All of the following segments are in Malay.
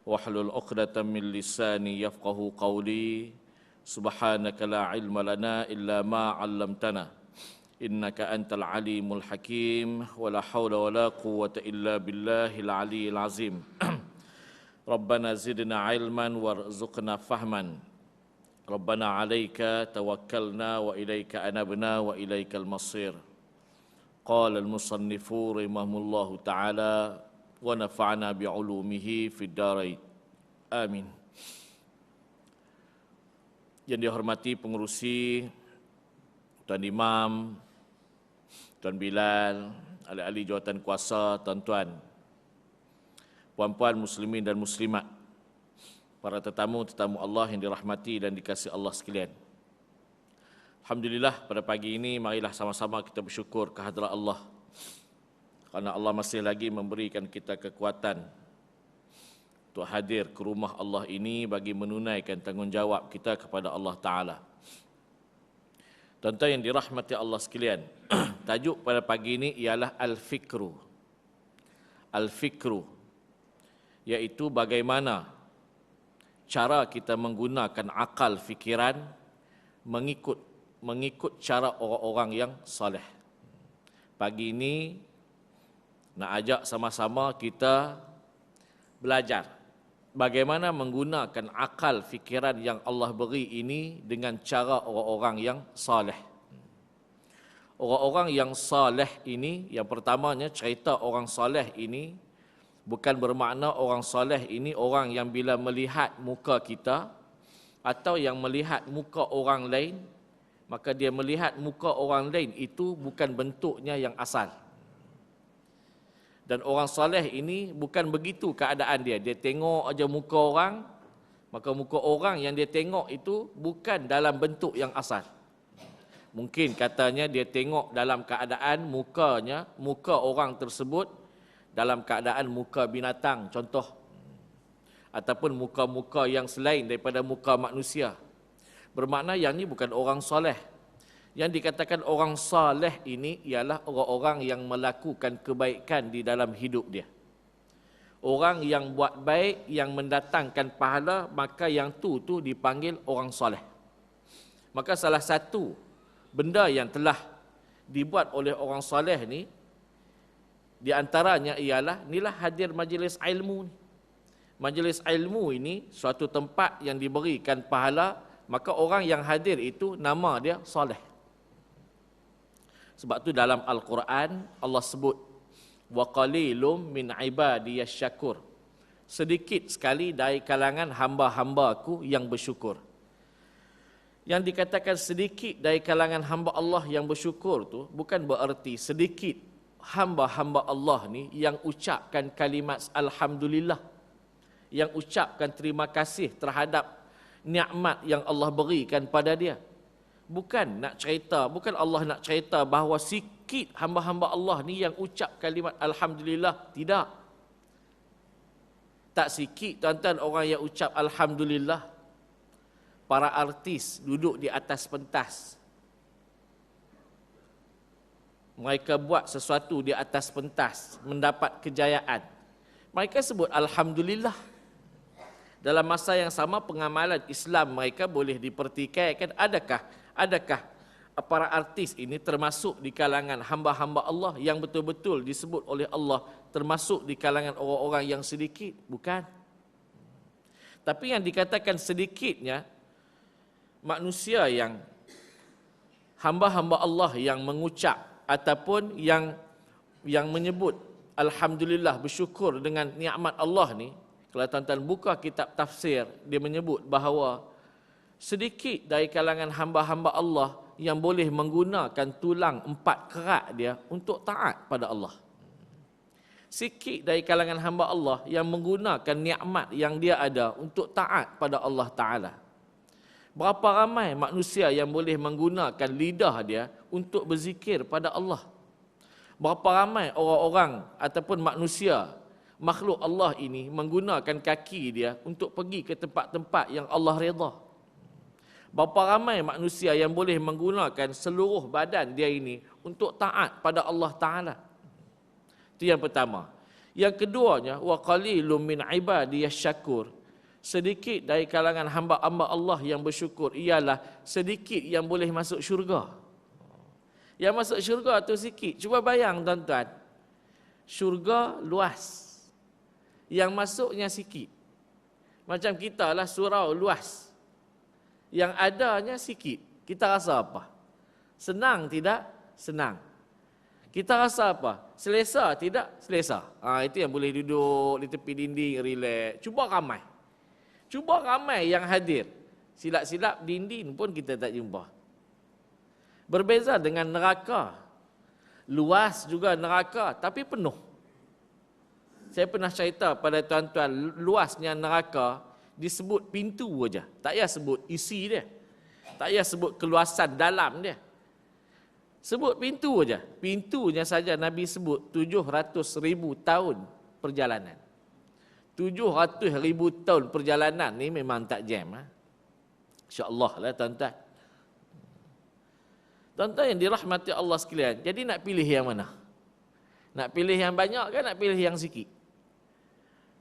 wahlul 'uqdatam min lisani yafqahu qawli. Subhanaka la ilma lana illa ma 'allamtana innaka antal alimul hakim wa la haula wa la quwwata illa billahil aliyyil azim. Rabbana zidna ilman warzuqna fahman. Rabbana 'alaika tawakkalna wa ilaika anabna wa ilaikal masir. Qala al-musannifu rahimahullahu ta'ala wa nafa'na bi'ulumihi fid dharain. Amin. Yang dihormati pengerusi, Tuan Imam, Tuan Bilal, ahli-ahli jawatan kuasa, tuan-tuan, puan-puan muslimin dan muslimat, para tetamu-tetamu Allah yang dirahmati dan dikasihi Allah sekalian. Alhamdulillah, pada pagi ini marilah sama-sama kita bersyukur kehadrat Allah kerana Allah masih lagi memberikan kita kekuatan untuk hadir ke rumah Allah ini bagi menunaikan tanggungjawab kita kepada Allah Ta'ala. Tuan-tuan yang dirahmati Allah sekalian, tajuk pada pagi ini ialah Al-Fikru. Al-Fikru, iaitu bagaimana cara kita menggunakan akal fikiran mengikut cara orang-orang yang soleh. Pagi ini nak ajak sama-sama kita belajar bagaimana menggunakan akal fikiran yang Allah beri ini dengan cara orang-orang yang soleh. Orang-orang yang soleh ini, yang pertamanya cerita orang soleh ini bukan bermakna orang soleh ini orang yang bila melihat muka kita atau yang melihat muka orang lain, maka dia melihat muka orang lain itu bukan bentuknya yang asal. Dan orang soleh ini bukan begitu keadaan dia. Dia tengok aja muka orang, maka muka orang yang dia tengok itu bukan dalam bentuk yang asal. Mungkin katanya dia tengok dalam keadaan muka orang tersebut dalam keadaan muka binatang, contoh. Ataupun muka-muka yang selain daripada muka manusia. Bermakna yang ni bukan orang soleh. Yang dikatakan orang saleh ini ialah orang-orang yang melakukan kebaikan di dalam hidup dia. Orang yang buat baik, yang mendatangkan pahala, maka yang tu dipanggil orang saleh. Maka salah satu benda yang telah dibuat oleh orang saleh ni, di antaranya ialah inilah hadir majlis ilmu ni. Majlis ilmu ini suatu tempat yang diberikan pahala, maka orang yang hadir itu nama dia saleh. Sebab tu dalam Al-Quran Allah sebut wa qalilum min ibadiyas syakur. Sedikit sekali dari kalangan hamba-hambaku yang bersyukur. Yang dikatakan sedikit dari kalangan hamba Allah yang bersyukur tu bukan bererti sedikit hamba-hamba Allah ni yang ucapkan kalimat alhamdulillah, yang ucapkan terima kasih terhadap nikmat yang Allah berikan pada dia. Bukan Allah nak cerita bahawa sikit hamba-hamba Allah ni yang ucap kalimat alhamdulillah, tidak. Tak sikit tuan-tuan orang yang ucap alhamdulillah. Para artis duduk di atas pentas. Mereka buat sesuatu di atas pentas, mendapat kejayaan. Mereka sebut alhamdulillah. Dalam masa yang sama pengamalan Islam mereka boleh dipertikaikan. Adakah para artis ini termasuk di kalangan hamba-hamba Allah yang betul-betul disebut oleh Allah termasuk di kalangan orang-orang yang sedikit? Bukan. Tapi yang dikatakan sedikitnya manusia yang hamba-hamba Allah yang mengucap ataupun yang menyebut alhamdulillah, bersyukur dengan nikmat Allah ni. Kalau tuan-tuan buka kitab tafsir, dia menyebut bahawa sedikit dari kalangan hamba-hamba Allah yang boleh menggunakan tulang 4 kerat dia untuk taat pada Allah. Sikit dari kalangan hamba Allah yang menggunakan nikmat yang dia ada untuk taat pada Allah Ta'ala. Berapa ramai manusia yang boleh menggunakan lidah dia untuk berzikir pada Allah. Berapa ramai orang-orang ataupun manusia, makhluk Allah ini menggunakan kaki dia untuk pergi ke tempat-tempat yang Allah redha. Berapa ramai manusia yang boleh menggunakan seluruh badan dia ini untuk taat pada Allah Ta'ala. Itu yang pertama. Yang keduanya, wa qalilum min ibadiyas syakur. Sedikit dari kalangan hamba-hamba Allah yang bersyukur ialah sedikit yang boleh masuk syurga. Yang masuk syurga tu sikit. Cuba bayang tuan-tuan. Syurga luas. Yang masuknya sikit. Macam kita lah surau luas. Yang adanya sikit. Kita rasa apa? Senang tidak? Senang. Kita rasa apa? Selesa tidak? Selesa. Itu yang boleh duduk di tepi dinding, relax. Cuba ramai. Cuba ramai yang hadir. Silap-silap dinding pun kita tak jumpa. Berbeza dengan neraka. Luas juga neraka, tapi penuh. Saya pernah cerita pada tuan-tuan, luasnya neraka disebut pintu saja. Tak payah sebut isi dia. Tak payah sebut keluasan dalam dia. Sebut pintu saja. Pintunya saja Nabi sebut 700,000 tahun perjalanan. 700,000 tahun perjalanan ni memang tak jam. InsyaAllah lah tuan-tuan. Tuan-tuan yang dirahmati Allah sekalian. Jadi nak pilih yang mana? Nak pilih yang banyak ke nak pilih yang sikit?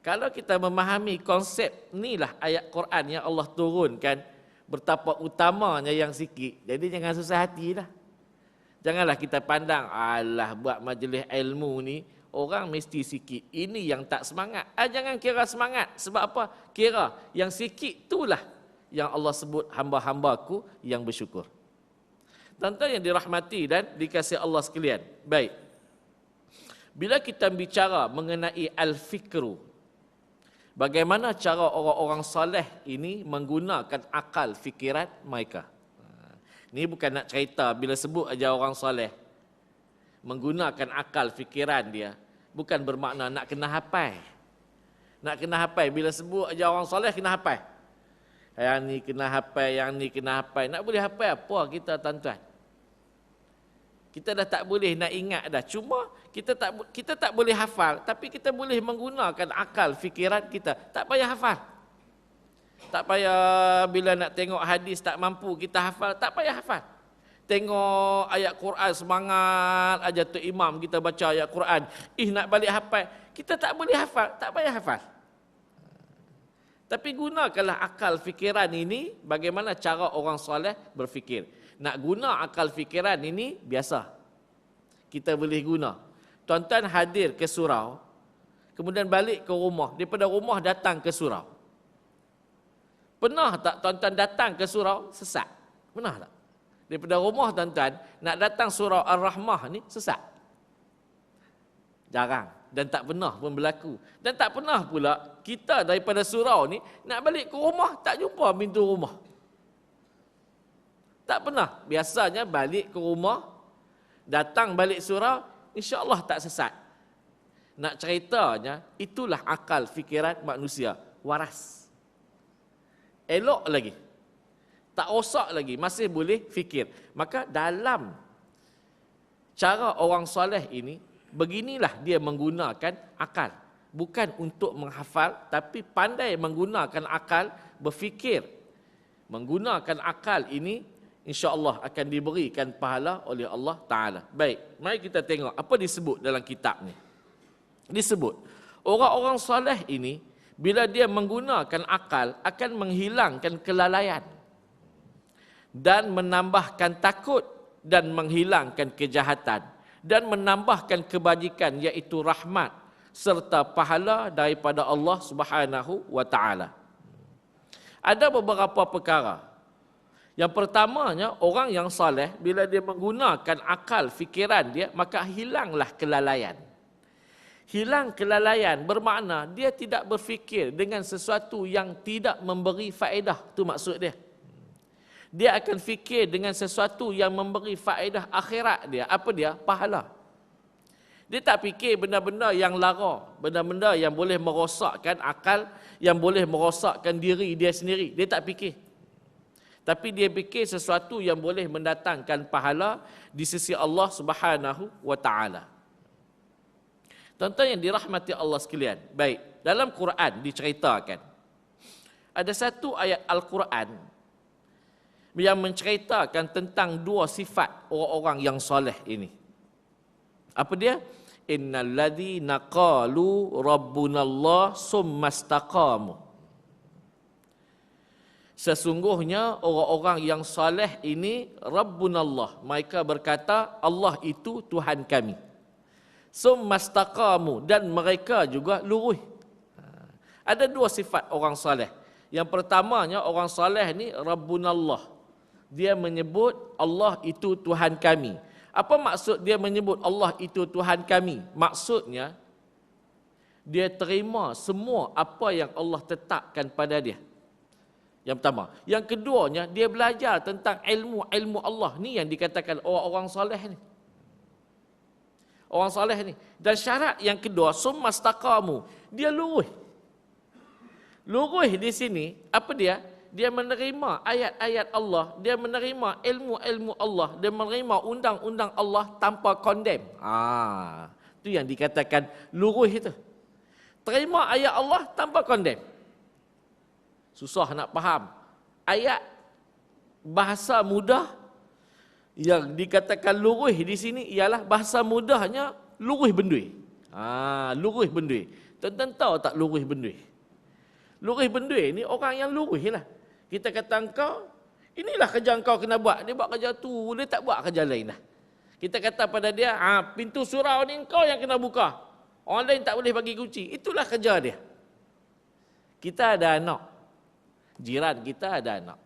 Kalau kita memahami konsep inilah ayat Quran yang Allah turunkan, betapa utamanya yang sikit. Jadi jangan susah hati dah. Janganlah kita pandang, alah buat majlis ilmu ni, orang mesti sikit. Ini yang tak semangat. Jangan kira semangat. Sebab apa? Kira yang sikit itulah yang Allah sebut hamba-hambaku yang bersyukur. Tuan-tuan yang dirahmati dan dikasihi Allah sekalian. Baik. Bila kita bicara mengenai al-fikru, bagaimana cara orang-orang saleh ini menggunakan akal fikiran mereka. Ini bukan nak cerita bila sebut aja orang soleh menggunakan akal fikiran dia, bukan bermakna nak kena hafal. Nak kena hafal bila sebut aja orang soleh kena hafal. Yang ni kena hafal, yang ni kena hafal. Nak boleh hafal apa kita tuan-tuan? Kita dah tak boleh nak ingat dah. Cuma kita tak boleh hafal, tapi kita boleh menggunakan akal fikiran kita. Tak payah hafal. Tak payah bila nak tengok hadis tak mampu kita hafal, tak payah hafal. Tengok ayat Quran semangat aja tu imam kita baca ayat Quran. Nak balik hafal, kita tak boleh hafal, tak payah hafal. Tapi gunakanlah akal fikiran ini bagaimana cara orang soleh berfikir. Nak guna akal fikiran ini biasa. Kita boleh guna. Tuan-tuan hadir ke surau, kemudian balik ke rumah, daripada rumah datang ke surau. Pernah tak tuan-tuan datang ke surau sesat? Pernah tak? Daripada rumah tuan-tuan nak datang surau Ar-Rahmah ni sesat? Jarang dan tak pernah pun berlaku. Dan tak pernah pula kita daripada surau ni nak balik ke rumah tak jumpa pintu rumah. Tak pernah. Biasanya balik ke rumah, datang balik surau, insya-Allah tak sesat. Nak ceritanya itulah akal fikiran manusia, waras. Elok lagi. Tak rosak lagi, masih boleh fikir. Maka dalam cara orang soleh ini, beginilah dia menggunakan akal. Bukan untuk menghafal, tapi pandai menggunakan akal, berfikir. Menggunakan akal ini, insya-Allah akan diberikan pahala oleh Allah Ta'ala. Baik, mari kita tengok apa disebut dalam kitab ni. Disebut, orang-orang soleh ini, bila dia menggunakan akal, akan menghilangkan kelalaian dan menambahkan takut dan menghilangkan kejahatan dan menambahkan kebajikan iaitu rahmat serta pahala daripada Allah Subhanahu wa taala. Ada beberapa perkara. Yang pertamanya, orang yang soleh bila dia menggunakan akal fikiran dia, maka hilanglah kelalaian. Hilang kelalaian bermakna dia tidak berfikir dengan sesuatu yang tidak memberi faedah. Itu maksud dia. Dia akan fikir dengan sesuatu yang memberi faedah akhirat dia. Apa dia? Pahala. Dia tak fikir benda-benda yang lara, benda-benda yang boleh merosakkan akal, yang boleh merosakkan diri dia sendiri. Dia tak fikir. Tapi dia fikir sesuatu yang boleh mendatangkan pahala di sisi Allah Subhanahu wa taala. Tuan-tuan yang dirahmati Allah sekalian. Baik, dalam Quran diceritakan ada satu ayat Al-Quran yang menceritakan tentang dua sifat orang-orang yang soleh ini. Apa dia? Innal ladzina qalu rabbunallah summastaqamu. Sesungguhnya orang-orang yang saleh ini rabbunallah, mereka berkata Allah itu Tuhan kami. Summastaqamu, dan mereka juga lurus. Ada dua sifat orang saleh. Yang pertamanya, orang saleh ni rabbunallah. Dia menyebut Allah itu Tuhan kami. Apa maksud dia menyebut Allah itu Tuhan kami? Maksudnya, dia terima semua apa yang Allah tetapkan pada dia. Yang pertama. Yang keduanya, dia belajar tentang ilmu Allah. Ni yang dikatakan orang-orang saleh ni. Orang saleh ni. Dan syarat yang kedua, summastaqamu. Dia lurus. Lurus di sini, apa dia? Dia menerima ayat-ayat Allah, dia menerima ilmu-ilmu Allah, dia menerima undang-undang Allah tanpa condemn. Itu yang dikatakan lurus itu. Terima ayat Allah tanpa condemn. Susah nak faham. Ayat bahasa mudah yang dikatakan lurus di sini ialah bahasa mudahnya lurus bendui. Lurus bendui. Tuan-tuan tahu tak lurus bendui? Lurus bendui ni orang yang lurus lah. Kita kata engkau, inilah kerja engkau kena buat. Dia buat kerja tu, dia tak buat kerja lain lah. Kita kata pada dia, pintu surau ni engkau yang kena buka. Orang lain tak boleh bagi kunci. Itulah kerja dia. Kita ada anak. Jiran kita ada anak.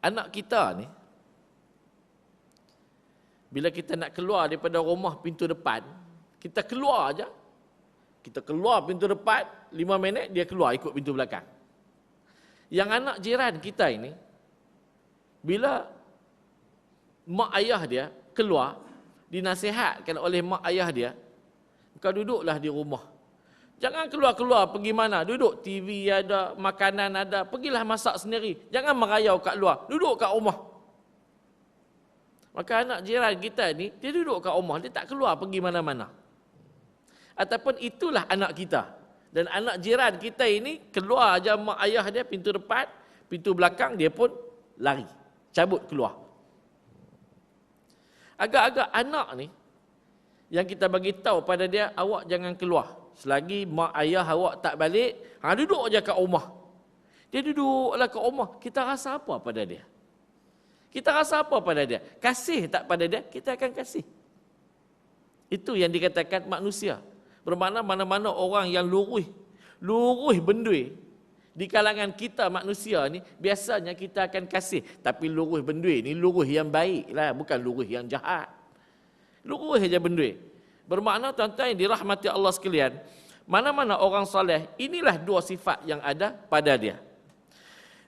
Anak kita ni, bila kita nak keluar daripada rumah pintu depan, kita keluar aja. Kita keluar pintu depan, 5 minit dia keluar ikut pintu belakang. Yang anak jiran kita ini, bila mak ayah dia keluar, dinasihatkan oleh mak ayah dia, kau duduklah di rumah. Jangan keluar-keluar pergi mana, duduk TV ada, makanan ada, pergilah masak sendiri. Jangan merayau kat luar, duduk kat rumah. Maka anak jiran kita ni, dia duduk kat rumah, dia tak keluar pergi mana-mana. Ataupun itulah anak kita. Dan anak jiran kita ini keluar aja mak ayah dia pintu depan, pintu belakang dia pun lari, cabut keluar. Agak-agak anak ni yang kita bagi tahu pada dia, awak jangan keluar selagi mak ayah awak tak balik. Duduk aja kat rumah. Dia duduklah kat rumah. Kita rasa apa pada dia? Kita rasa apa pada dia? Kasih tak pada dia? Kita akan kasih. Itu yang dikatakan manusia. Bermakna mana-mana orang yang lurus bendui di kalangan kita manusia ni, biasanya kita akan kasih. Tapi lurus bendui ni lurus yang baik lah, bukan lurus yang jahat. Lurus saja bendui. Bermakna tuan-tuan yang dirahmati Allah sekalian, mana-mana orang soleh, inilah dua sifat yang ada pada dia.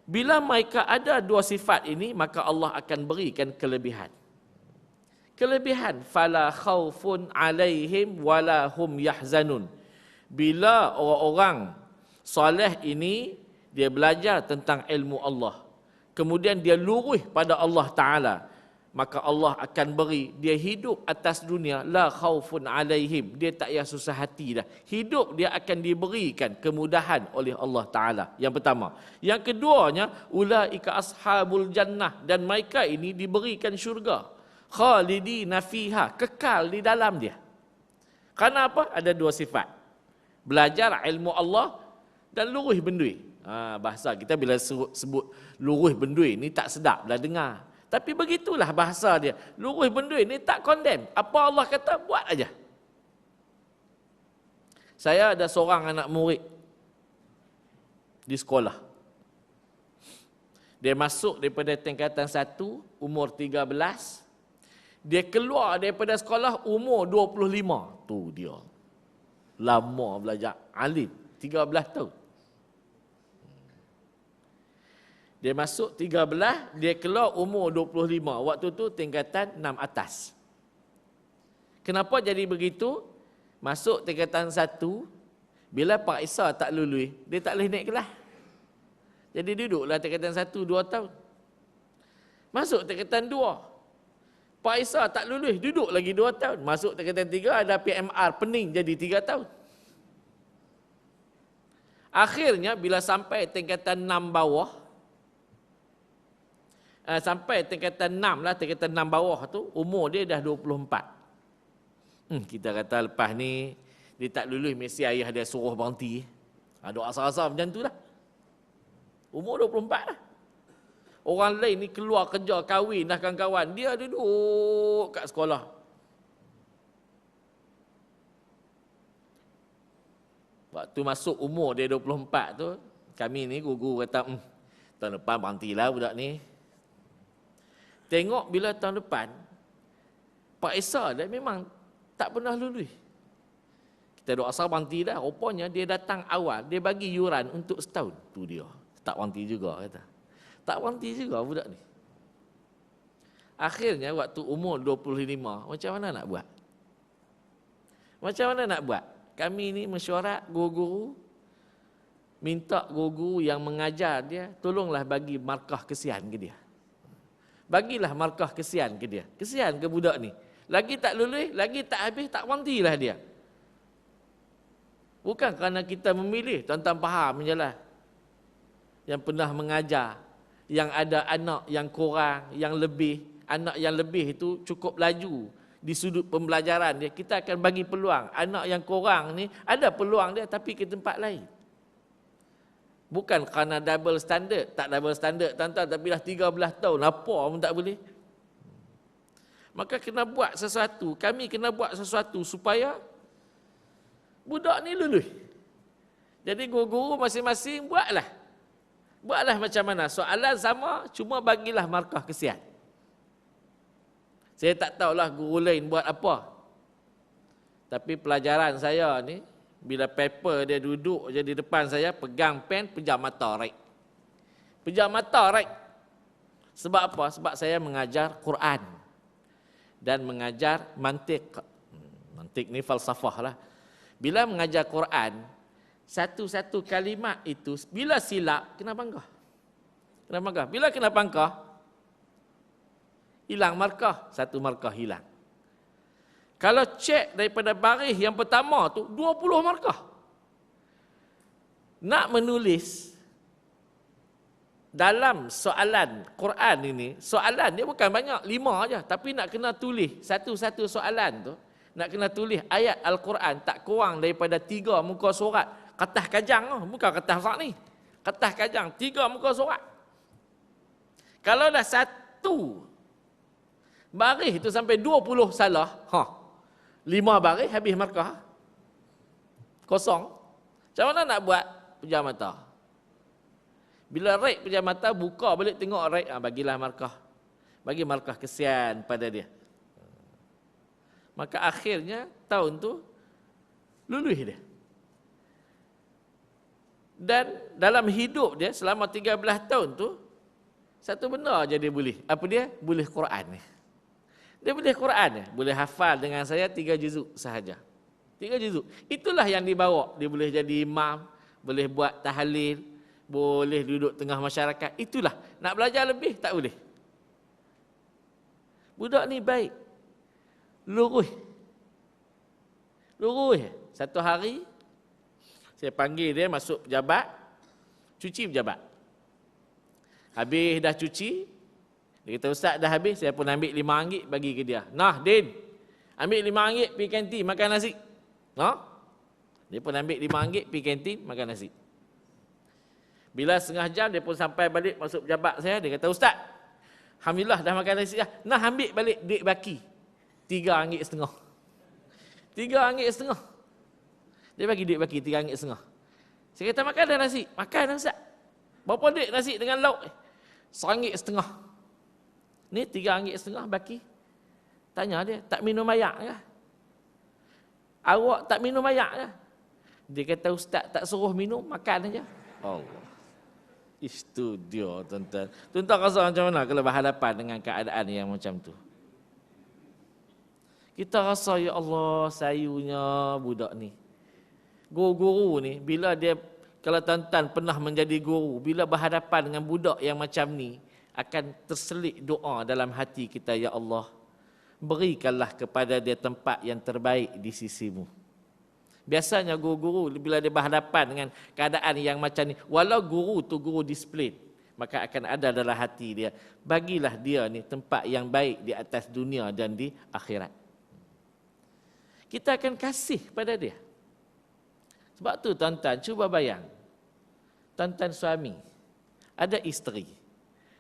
Bila mereka ada dua sifat ini, maka Allah akan berikan kelebihan. Kelebihan, fala khaufun alaihim wala hum yahzanun. Bila orang-orang soleh ini dia belajar tentang ilmu Allah, kemudian dia lurus pada Allah Taala, maka Allah akan beri dia hidup atas dunia la khaufun alaihim. Dia tak payah susah hati dah. Hidup dia akan diberikan kemudahan oleh Allah Taala. Yang pertama. Yang keduanya, ulaika ashabul jannah, dan mereka ini diberikan syurga. Khalidina fiha, kekal di dalam dia. Kerana apa? Ada dua sifat. Belajar ilmu Allah dan lurus bendui. Bahasa kita bila sebut lurus bendui ni tak sedap lah dengar. Tapi begitulah bahasa dia. Lurus bendui ni tak condemn. Apa Allah kata, buat aja. Saya ada seorang anak murid di sekolah. Dia masuk daripada tingkatan 1, umur 13. Dia keluar daripada sekolah umur 25. Tu dia. Lama belajar. Alim. 13 tahun. Dia masuk 13, dia keluar umur 25. Waktu tu tingkatan 6 atas. Kenapa jadi begitu? Masuk tingkatan 1, bila Pak Isa tak lulus, dia tak boleh naik kelas. Jadi duduklah tingkatan 1, 2 tahun. Masuk tingkatan 2. Pak Isa tak lulus, duduk lagi 2 tahun. Masuk tingkatan 3, ada PMR pening jadi 3 tahun. Akhirnya bila sampai tingkatan 6 bawah, sampai tingkatan 6 lah, tingkatan 6 bawah tu, umur dia dah 24. Kita kata lepas ni, dia tak lulus, mesti ayah dia suruh berhenti. Ada asal-asal macam tu lah. Umur 24 lah. Orang lain ni keluar kerja, kahwin dah kawan-kawan. Dia duduk kat sekolah. Waktu masuk umur dia 24 tu, kami ni guru kata, tahun depan berhentilah budak ni. Tengok bila tahun depan, Pak Esa dia memang tak pernah lulus. Kita duk asal berhenti dah. Rupanya dia datang awal, dia bagi yuran untuk setahun. Tu dia. Tak berhenti juga kata. Tak berhenti juga budak ni. Akhirnya waktu umur 25, macam mana nak buat? Macam mana nak buat? Kami ni mesyuarat guru-guru, minta guru yang mengajar dia, tolonglah bagi markah kesian ke dia. Bagilah markah kesian ke dia. Kesian ke budak ni. Lagi tak lulus, lagi tak habis, tak berhentilah dia. Bukan kerana kita memilih, tuan-tuan faham je lah. Yang pernah mengajar, yang ada anak yang kurang, yang lebih. Anak yang lebih itu cukup laju di sudut pembelajaran dia. Kita akan bagi peluang. Anak yang kurang ni ada peluang dia tapi ke tempat lain. Bukan kerana double standard. Tak double standard tuan-tuan, tapi dah 13 tahun. Apa pun tak boleh. Maka kena buat sesuatu. Kami kena buat sesuatu supaya budak ni lulus. Jadi guru-guru masing-masing buatlah. Buatlah macam mana. Soalan sama, cuma bagilah markah kesian. Saya tak tahulah guru lain buat apa. Tapi pelajaran saya ni, bila paper dia duduk je di depan saya, pegang pen, pejam mata, right. Pejam mata, right. Sebab apa? Sebab saya mengajar Quran. Dan mengajar mantik. Mantik ni falsafah lah. Bila mengajar Quran, satu-satu kalimat itu, bila silap, kena bangkah. Kena bangkah. Bila kena bangkah, hilang markah. Satu markah hilang. Kalau cek daripada baris yang pertama tu, 20 markah. Nak menulis dalam soalan Quran ini, soalan dia bukan banyak, 5 aja. Tapi nak kena tulis satu-satu soalan tu, nak kena tulis ayat Al-Quran tak kurang daripada 3 muka surat. Kertas kajang tu, bukan kertas sak ni. Kertas kajang, 3 muka surat. Kalau dah satu baris itu sampai 20 salah, 5 baris habis markah. Kosong. Macam mana nak buat? Pejam mata. Bila rek pejam mata, buka balik tengok rek, bagilah markah. Bagi markah kesian pada dia. Maka akhirnya tahun tu lulus dia. Dan dalam hidup dia selama 13 tahun tu, satu benda aja dia boleh. Apa dia? Boleh Quran ni. Dia boleh Quran ni. Boleh hafal dengan saya 3 juzuk sahaja. 3 juzuk. Itulah yang dibawa. Dia boleh jadi imam, boleh buat tahlil, boleh duduk tengah masyarakat. Itulah. Nak belajar lebih, tak boleh. Budak ni baik. Lurus. Lurus. Satu hari, saya panggil dia masuk pejabat, cuci pejabat. Habis dah cuci, dia kata, Ustaz dah habis, saya pun ambil RM5 bagi ke dia. Nah, Din, ambil RM5 pergi kantin makan nasi. Nah, dia pun ambil RM5 pergi kantin makan nasi. Bila setengah jam, dia pun sampai balik masuk pejabat saya, dia kata, Ustaz, Alhamdulillah dah makan nasi dah. Nah, ambil balik duit baki. RM3.50. RM3.50. Dia bagi duit baki RM3.50. Saya kata, makan dah nasi? Makan dah Ustaz. Berapa duit nasi dengan lauk? RM1.50. Ni RM3.50 baki. Tanya dia, tak minum ayak ke? Awak tak minum ayak ke? Dia kata, Ustaz tak suruh minum, makan aja. Allah. Itu dia, tuan-tuan. Tuan-tuan rasa macam mana kalau berhadapan dengan keadaan yang macam tu? Kita rasa, ya Allah, sayunya budak ni. Guru-guru ni, bila dia, kalau tuan-tuan pernah menjadi guru, bila berhadapan dengan budak yang macam ni, akan terselit doa dalam hati kita, ya Allah, berikanlah kepada dia tempat yang terbaik di sisimu. Biasanya guru-guru bila dia berhadapan dengan keadaan yang macam ni, walau guru tu guru disiplin, maka akan ada dalam hati dia. Bagilah dia ni tempat yang baik di atas dunia dan di akhirat. Kita akan kasih pada dia. Sebab tu tuan-tuan, cuba bayang. Tuan-tuan suami, ada isteri.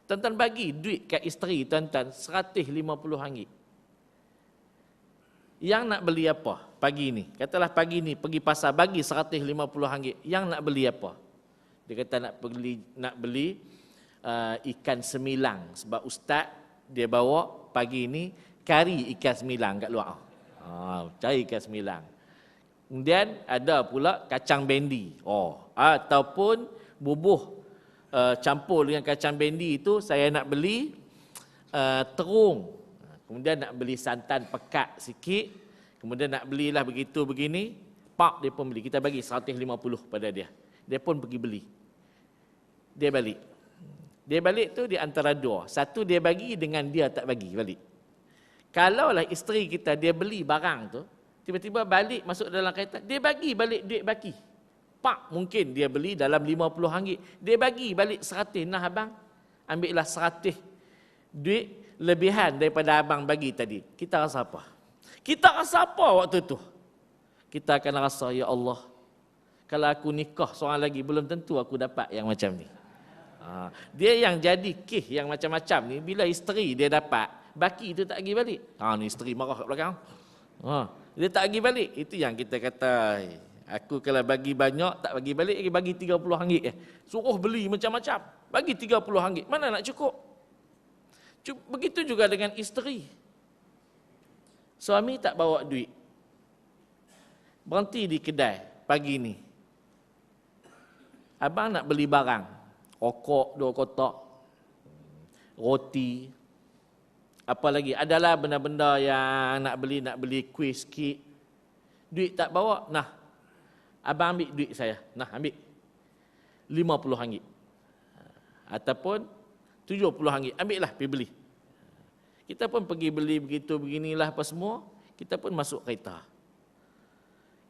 Tuan-tuan bagi duit kat isteri tuan-tuan RM150. Yang nak beli apa pagi ni? Katalah pagi ni pergi pasar bagi RM150. Yang nak beli apa? Dia kata nak beli ikan semilang. Sebab ustaz dia bawa pagi ni kari ikan semilang kat luar. Cari ikan semilang. Kemudian ada pula kacang bendi. Ataupun bubuh campur dengan kacang bendi itu saya nak beli terung. Kemudian nak beli santan pekat sikit. Kemudian nak belilah begitu begini. Pak dia pun beli. Kita bagi 150 pada dia. Dia pun pergi beli. Dia balik. Dia balik tu di antara dua. Satu dia bagi dengan dia tak bagi balik. Kalaulah isteri kita dia beli barang tu, tiba-tiba balik masuk dalam kereta, dia bagi balik duit baki. Pak mungkin dia beli dalam RM50. Dia bagi balik 100. Nah abang, ambillah 100 duit lebihan daripada abang bagi tadi. Kita rasa apa? Kita rasa apa waktu tu? Kita akan rasa, ya Allah, kalau aku nikah seorang lagi, belum tentu aku dapat yang macam ni. Dia yang jadi kes yang macam-macam ni, bila isteri dia dapat, baki tu tak pergi balik. Ni isteri marah kat belakang. Dia tak pergi balik. Itu yang kita kata, aku kalau bagi banyak, tak bagi balik, bagi RM30. Suruh beli macam-macam, bagi RM30. Mana nak cukup? Begitu juga dengan isteri. Suami tak bawa duit. Berhenti di kedai pagi ni. Abang nak beli barang. Rokok 2 kotak. Roti. Apa lagi? Adalah benda-benda yang nak beli kuih sikit. Duit tak bawa. Nah, abang ambil duit saya. Nah, ambil RM50. Ataupun RM70. Ambil lah, pergi beli. Kita pun pergi beli begitu, beginilah apa semua. Kita pun masuk kereta.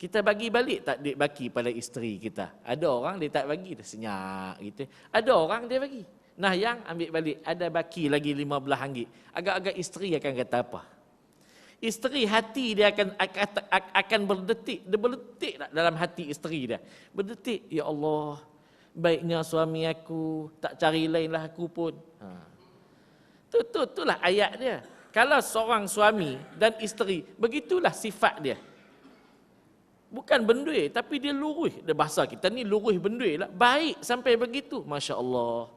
Kita bagi balik tak duit baki pada isteri kita. Ada orang dia tak bagi, dia senyap gitu. Ada orang dia bagi. Nah, yang ambil balik, ada baki lagi RM15. Agak-agak isteri akan kata apa? Isteri hati dia akan berdetik. Dia berdetik dalam hati isteri dia. Berdetik, ya Allah, baiknya suami aku, tak cari lain lah aku pun. Itulah ayat dia. Kalau seorang suami dan isteri, begitulah sifat dia. Bukan bendui, tapi dia lurus. Dia bahasa kita ni lurus bendui lah. Baik sampai begitu. Masya Allah.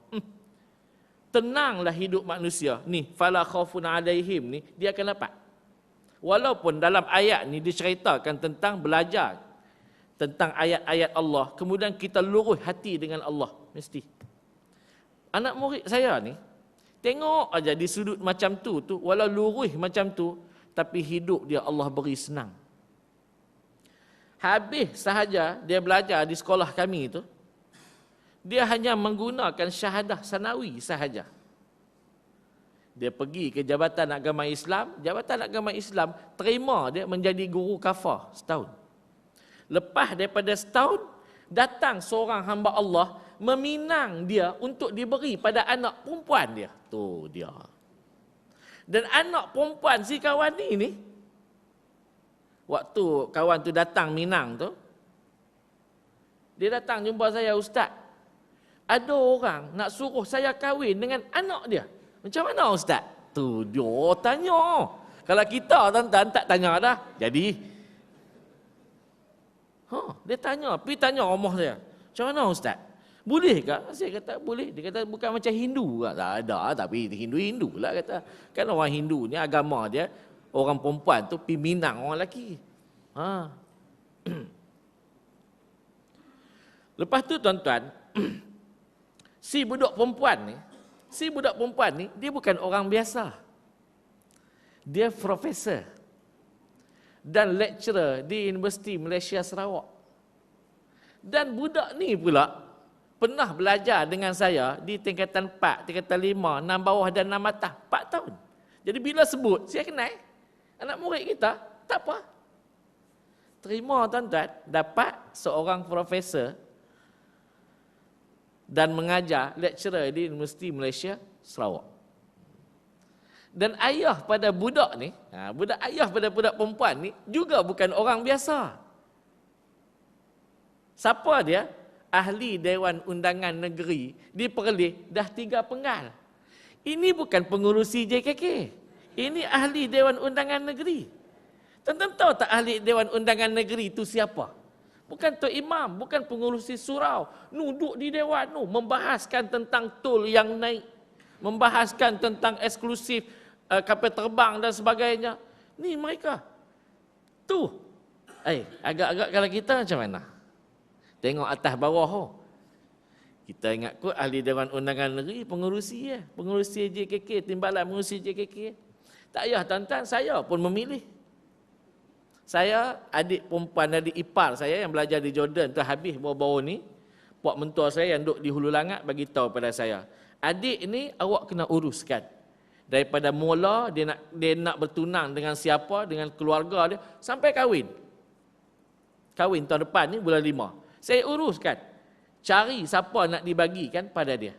Tenanglah hidup manusia. Ni, fala khaufun alaihim ni, dia akan dapat. Walaupun dalam ayat ni diceritakan tentang belajar tentang ayat-ayat Allah, kemudian kita lurus hati dengan Allah. Mesti. Anak murid saya ni, tengok aja di sudut macam tu, walau lurus macam tu, tapi hidup dia Allah beri senang. Habis sahaja dia belajar di sekolah kami tu, dia hanya menggunakan syahadah sanawi sahaja. Dia pergi ke Jabatan Agama Islam, Jabatan Agama Islam terima dia menjadi guru kafar setahun. Lepas daripada setahun, datang seorang hamba Allah meminang dia untuk diberi pada anak perempuan dia. Tu dia. Dan anak perempuan si kawan ni, waktu kawan tu datang minang tu, dia datang jumpa saya, Ustaz, ada orang nak suruh saya kahwin dengan anak dia. Macam mana Ustaz? Tu dia tanya. Kalau kita tuan-tuan tak tanya dah. Jadi, dia tanya, pergi tanya rumah saya. Macam mana Ustaz? Boleh ke? Saya kata boleh. Dia kata bukan macam Hindu ke? Tak ada, tapi Hindu-Hindu lah kata. Kan orang Hindu ni agama dia, orang perempuan tu pergi minang orang lelaki. Lepas tu tuan-tuan, si budak perempuan ni, dia bukan orang biasa. Dia profesor dan lecturer di Universiti Malaysia Sarawak. Dan budak ni pula pernah belajar dengan saya di tingkatan 4, tingkatan 5, 6 bawah dan 6 atas, 4 tahun. Jadi bila sebut, saya kenal anak murid kita, tak apa. Terima tuan-tuan, dapat seorang profesor dan mengajar lecturer di Universiti Malaysia Sarawak. Dan ayah pada budak ni, ayah pada budak perempuan ni juga bukan orang biasa. Siapa dia? Ahli Dewan Undangan Negeri di Perlis dah 3 penggal. Ini bukan pengurusi JKK. Ini ahli Dewan Undangan Negeri. Tuan-tuan tahu tak ahli Dewan Undangan Negeri itu siapa? Bukan Tok Imam, bukan pengurusi surau. Duduk di Dewan tu, membahaskan tentang tol yang naik. Membahaskan tentang eksklusif kapal terbang dan sebagainya. Ni mereka. Tu. Agak-agak kalau kita macam mana? Tengok atas bawah. Kita ingat kot ahli Dewan Undangan Negeri, pengurusi pengurusi JKK, timbalan pengurusi JKK. Tak payah tuan-tuan, saya pun memilih. Saya, adik perempuan, adik ipar saya yang belajar di Jordan tu habis baru-baru ni. Puak mentua saya yang duduk di Hulu Langat bagi tahu pada saya. Adik ni awak kena uruskan. Daripada mula dia nak bertunang dengan siapa, dengan keluarga dia, sampai kahwin. Kahwin tahun depan ni bulan 5. Saya uruskan. Cari siapa nak dibagikan pada dia.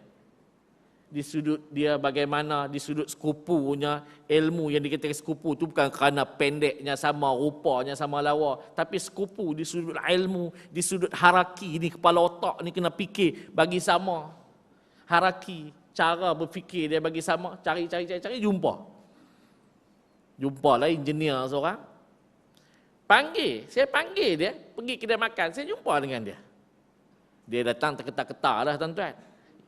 Di sudut dia bagaimana, di sudut sekupunya, ilmu yang dikatakan sekupu tu bukan kerana pendeknya sama, rupanya sama lawa. Tapi sekupu di sudut ilmu, di sudut haraki ni, kepala otak ni kena fikir bagi sama. Haraki, cara berfikir dia bagi sama, cari, jumpa. Jumpalah engineer seorang. Saya panggil dia, pergi kedai makan, saya jumpa dengan dia. Dia datang terketar-ketar dah tuan-tuan.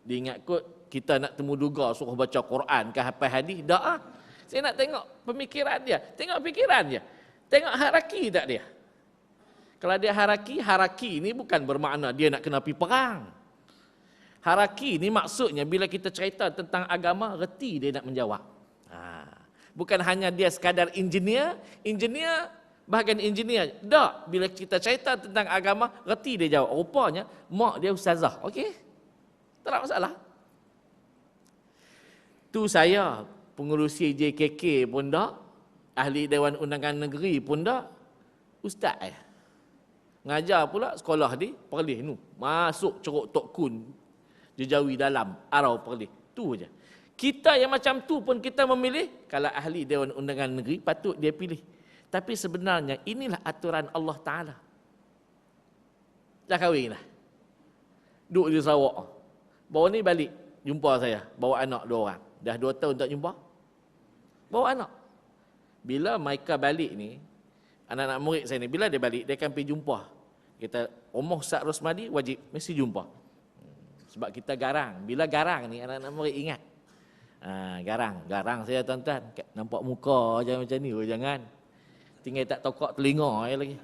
Dia ingat kot kita nak temu duga suruh baca Quran ke hafal hadis. Tak. Saya nak tengok pemikiran dia, tengok fikiran dia. Tengok haraki tak dia. Kalau dia haraki ni bukan bermakna dia nak kena pergi perang. Haraki ni maksudnya bila kita cerita tentang agama, reti dia nak menjawab. Bukan hanya dia sekadar engineer, bahagian engineer. Tak, bila kita cerita tentang agama, reti dia jawab. Rupanya, mak dia ustazah. Okey? Tak ada masalah. Tu saya, pengurusi JKK pun tak, ahli Dewan Undangan Negeri pun tak, ustaz. Ngajar pula sekolah di Perlis ni. Masuk Ceruk Tok Kun, Jejawi Dalam, Arau Perlis. Tu je. Kita yang macam tu pun kita memilih, kalau ahli Dewan Undangan Negeri, patut dia pilih. Tapi sebenarnya inilah aturan Allah Ta'ala. Dah kahwin lah. Duduk di Sarawak. Baru ni balik, jumpa saya. Bawa anak 2 orang. Dah 2 tahun tak jumpa. Bawa anak. Bila mereka balik ni, anak-anak murid saya ni, bila dia balik, dia akan pergi jumpa. Kita, Umar Ustaz Rosmadi, wajib, mesti jumpa. Sebab kita garang. Bila garang ni, anak-anak murid ingat. Garang saya tuan-tuan. Nampak muka je macam ni, jangan. Tinggal tak tokok telinga lagi.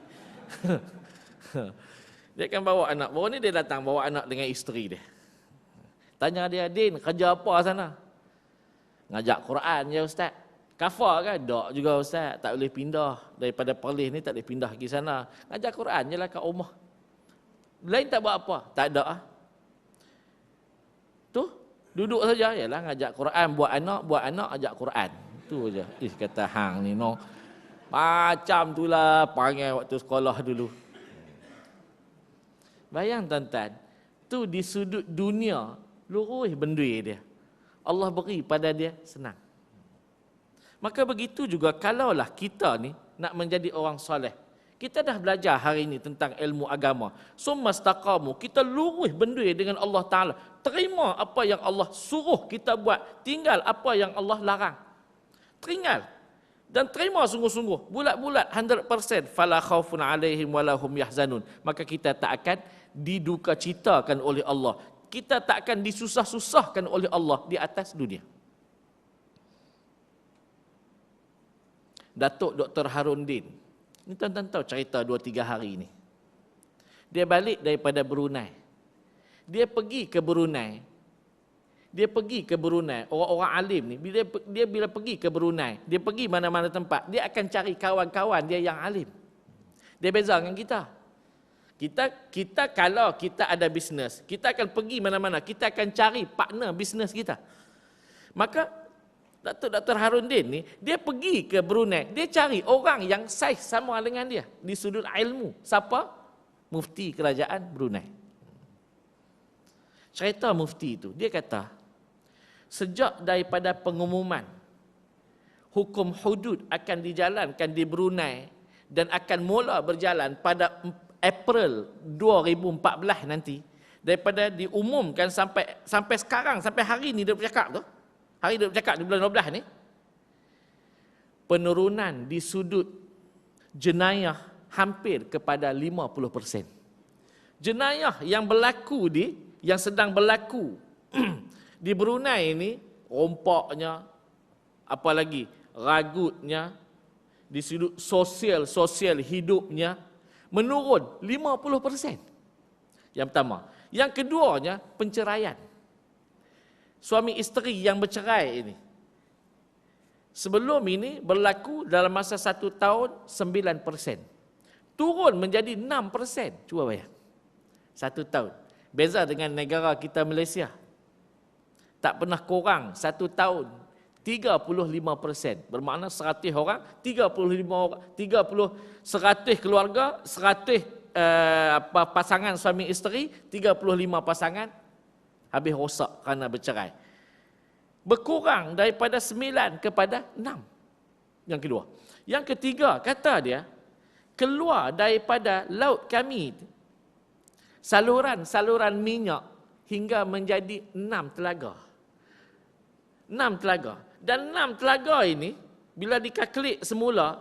Dia akan bawa anak. Baru ni dia datang bawa anak dengan isteri dia. Tanya dia, Din, kerja apa sana? Ngajak Quran je Ustaz. Kafar kan? Tak juga Ustaz. Tak boleh pindah. Daripada Perlis ni tak boleh pindah pergi sana. Ngajak Quran je lah kat rumah. Lain tak buat apa? Tak ada. Tu, duduk saja. Yalah ngajak Quran. Buat anak, ajak Quran. Tu je. Kata hang ni no. Macam itulah panggil waktu sekolah dulu. Bayang tuan-tuan, tu di sudut dunia, lurus bendui dia. Allah beri pada dia senang. Maka begitu juga kalaulah kita ni nak menjadi orang soleh. Kita dah belajar hari ini tentang ilmu agama. Summastaqamu, kita lurus bendui dengan Allah Ta'ala. Terima apa yang Allah suruh kita buat. Tinggal apa yang Allah larang. Tinggal. Dan terima sungguh-sungguh, bulat-bulat 100%, fala khaufun alaihim wala hum yahzanun. Maka kita tak akan didukacitakan oleh Allah. Kita tak akan disusah-susahkan oleh Allah di atas dunia. Datuk Dr. Harun Din. Ini tuan-tuan tahu cerita 2-3 hari ini. Dia balik daripada Brunei. Dia pergi ke Brunei. Orang-orang alim ni, bila pergi ke Brunei, dia pergi mana-mana tempat, dia akan cari kawan-kawan dia yang alim. Dia beza dengan kita. Kita kalau kita ada bisnes, kita akan pergi mana-mana, kita akan cari partner bisnes kita. Maka Datuk Dr. Harun Din ni, dia pergi ke Brunei, dia cari orang yang saiz sama dengan dia di sudut ilmu. Siapa? Mufti Kerajaan Brunei. Cerita mufti itu, dia kata, sejak daripada pengumuman hukum hudud akan dijalankan di Brunei dan akan mula berjalan pada April 2014 nanti, daripada diumumkan sampai sekarang, sampai hari ni dia bercakap tu, hari dia bercakap di bulan 12 ni, penurunan di sudut jenayah hampir kepada 50%. Jenayah yang sedang berlaku di Brunei ini, rompaknya, apa lagi, ragutnya, di sudut sosial hidupnya, menurun 50%. Yang pertama. Yang keduanya, penceraian. Suami isteri yang bercerai ini. Sebelum ini berlaku dalam masa 1 tahun 9%. Turun menjadi 6%. Cuba bayar. 1 tahun. Beza dengan negara kita Malaysia. Tak pernah kurang 1 tahun 35%. Bermakna 100 orang, 100 keluarga, 100 pasangan suami isteri, 35 pasangan habis rosak kerana bercerai. Berkurang daripada 9 kepada 6. Yang kedua. Yang ketiga, kata dia, keluar daripada laut kami saluran minyak hingga menjadi 6 telaga. 6 telaga. Dan 6 telaga ini, bila dikalkulit semula,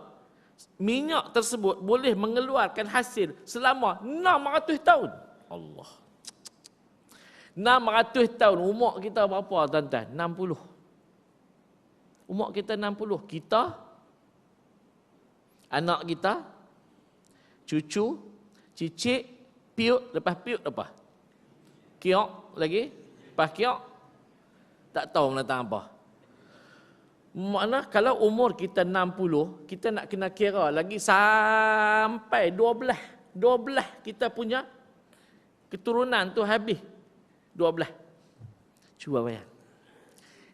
minyak tersebut boleh mengeluarkan hasil selama 600 tahun. Allah. 600 tahun. Umur kita berapa, tuan-tuan? 60. Umur kita 60. Kita, anak kita, cucu, cicit, piut, lepas piut apa? Kiok lagi, lepas kiok, tak tahu mendatang apa. Makna kalau umur kita 60, kita nak kena kira lagi sampai 12 kita punya keturunan tu habis. 12. Cuba bayang.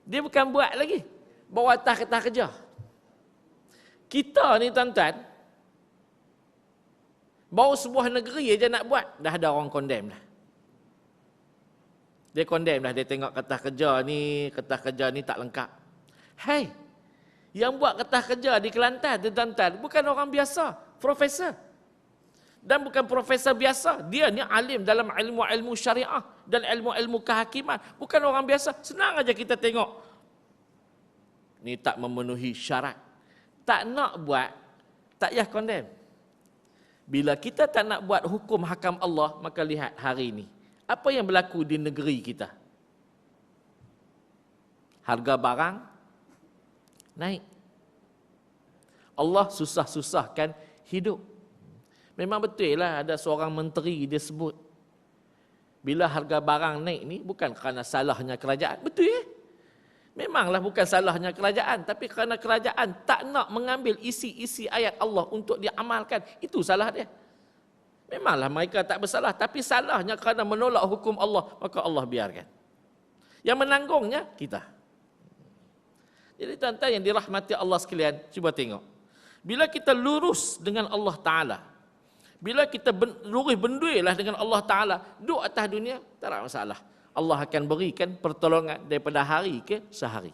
Dia bukan buat lagi. Bawa atas kerja. Kita ni tuan-tuan, baru sebuah negeri aja nak buat, dah ada orang condemn dah. Dia condemn dah, dia tengok kertas kerja ni tak lengkap. Hai, yang buat kertas kerja di Kelantan, tuan-tuan, bukan orang biasa, profesor. Dan bukan profesor biasa, dia ni alim dalam ilmu-ilmu syariah dan ilmu-ilmu kehakiman. Bukan orang biasa, senang aja kita tengok. Ni tak memenuhi syarat. Tak nak buat, tak payah condemn. Bila kita tak nak buat hukum hakam Allah, maka lihat hari ini. Apa yang berlaku di negeri kita? Harga barang naik. Allah susah-susahkan hidup. Memang betul lah ada seorang menteri dia sebut, bila harga barang naik ni bukan kerana salahnya kerajaan. Betul ya? Memanglah bukan salahnya kerajaan, tapi kerana kerajaan tak nak mengambil isi-isi ayat Allah untuk diamalkan. Itu salah dia. Memanglah mereka tak bersalah, tapi salahnya kerana menolak hukum Allah, maka Allah biarkan. Yang menanggungnya kita. Jadi tuan-tuan yang dirahmati Allah sekalian, cuba tengok. Bila kita lurus dengan Allah Ta'ala, bila kita lurus benduilah dengan Allah Ta'ala, duduk atas dunia, tak ada masalah. Allah akan berikan pertolongan daripada hari ke sehari.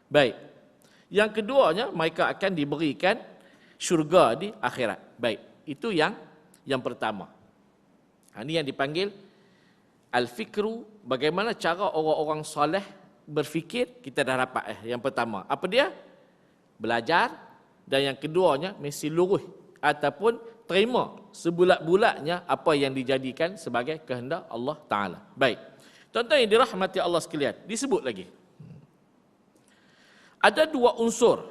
Baik. Yang keduanya, mereka akan diberikan syurga di akhirat. Baik. Itu yang pertama. Ini yang dipanggil al-fikru, bagaimana cara orang-orang soleh berfikir. Kita dah dapat yang pertama. Apa dia? Belajar. Dan yang keduanya, mesti lurus ataupun terima sebulat-bulatnya apa yang dijadikan sebagai kehendak Allah Ta'ala. Baik. Tuan-tuan yang dirahmati Allah sekalian, disebut lagi. Ada dua unsur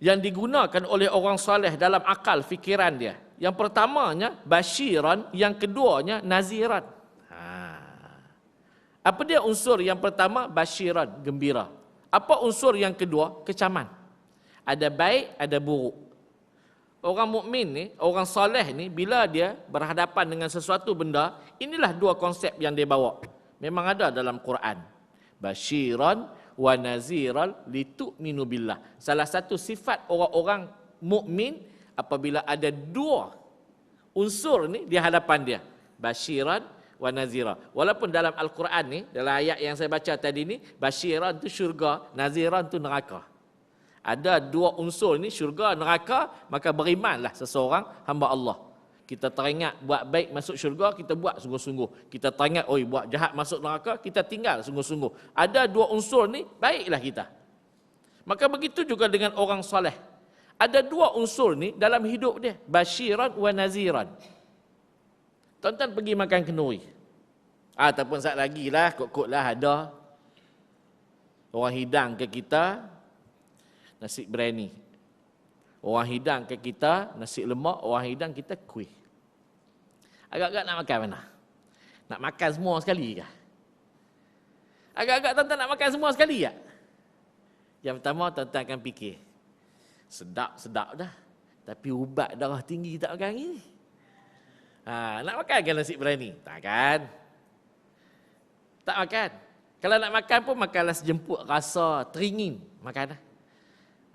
yang digunakan oleh orang soleh dalam akal fikiran dia. Yang pertamanya basyiran, yang keduanya naziran. Apa dia unsur yang pertama? Basyiran, gembira. Apa unsur yang kedua? Kecaman. Ada baik, ada buruk. Orang mukmin ni, orang soleh ni, bila dia berhadapan dengan sesuatu benda, inilah dua konsep yang dia bawa. Memang ada dalam Quran. Basyiran wa naziran litu'minu billah. Salah satu sifat orang-orang mukmin apabila ada dua unsur ni di hadapan dia. Basyiran wa nazira. Walaupun dalam Al-Quran ni, dalam ayat yang saya baca tadi ni, basyiran tu syurga, naziran tu neraka. Ada dua unsur ni, syurga, neraka, maka berimanlah seseorang hamba Allah. Kita teringat buat baik masuk syurga, kita buat sungguh-sungguh. Kita teringat, oi buat jahat masuk neraka, kita tinggal sungguh-sungguh. Ada dua unsur ni, baiklah kita. Maka begitu juga dengan orang soleh. Ada dua unsur ni dalam hidup dia, basyiran wa naziran. Tuan-tuan pergi makan kenduri. Ataupun saat lagi lah, kot-kot lah ada orang hidang ke kita nasi biryani. Orang hidang ke kita nasi lemak, orang hidang kita kuih. Agak-agak nak makan mana? Nak makan semua sekali ke? Agak-agak tuan-tuan nak makan semua sekali tak? Yang pertama tuan-tuan akan fikir, sedap-sedap dah. Tapi ubat darah tinggi tak makan ni. Nak makan ke nasi biryani? Takkan. Tak makan. Kalau nak makan pun makanlah sejemput rasa teringin. Makan dah.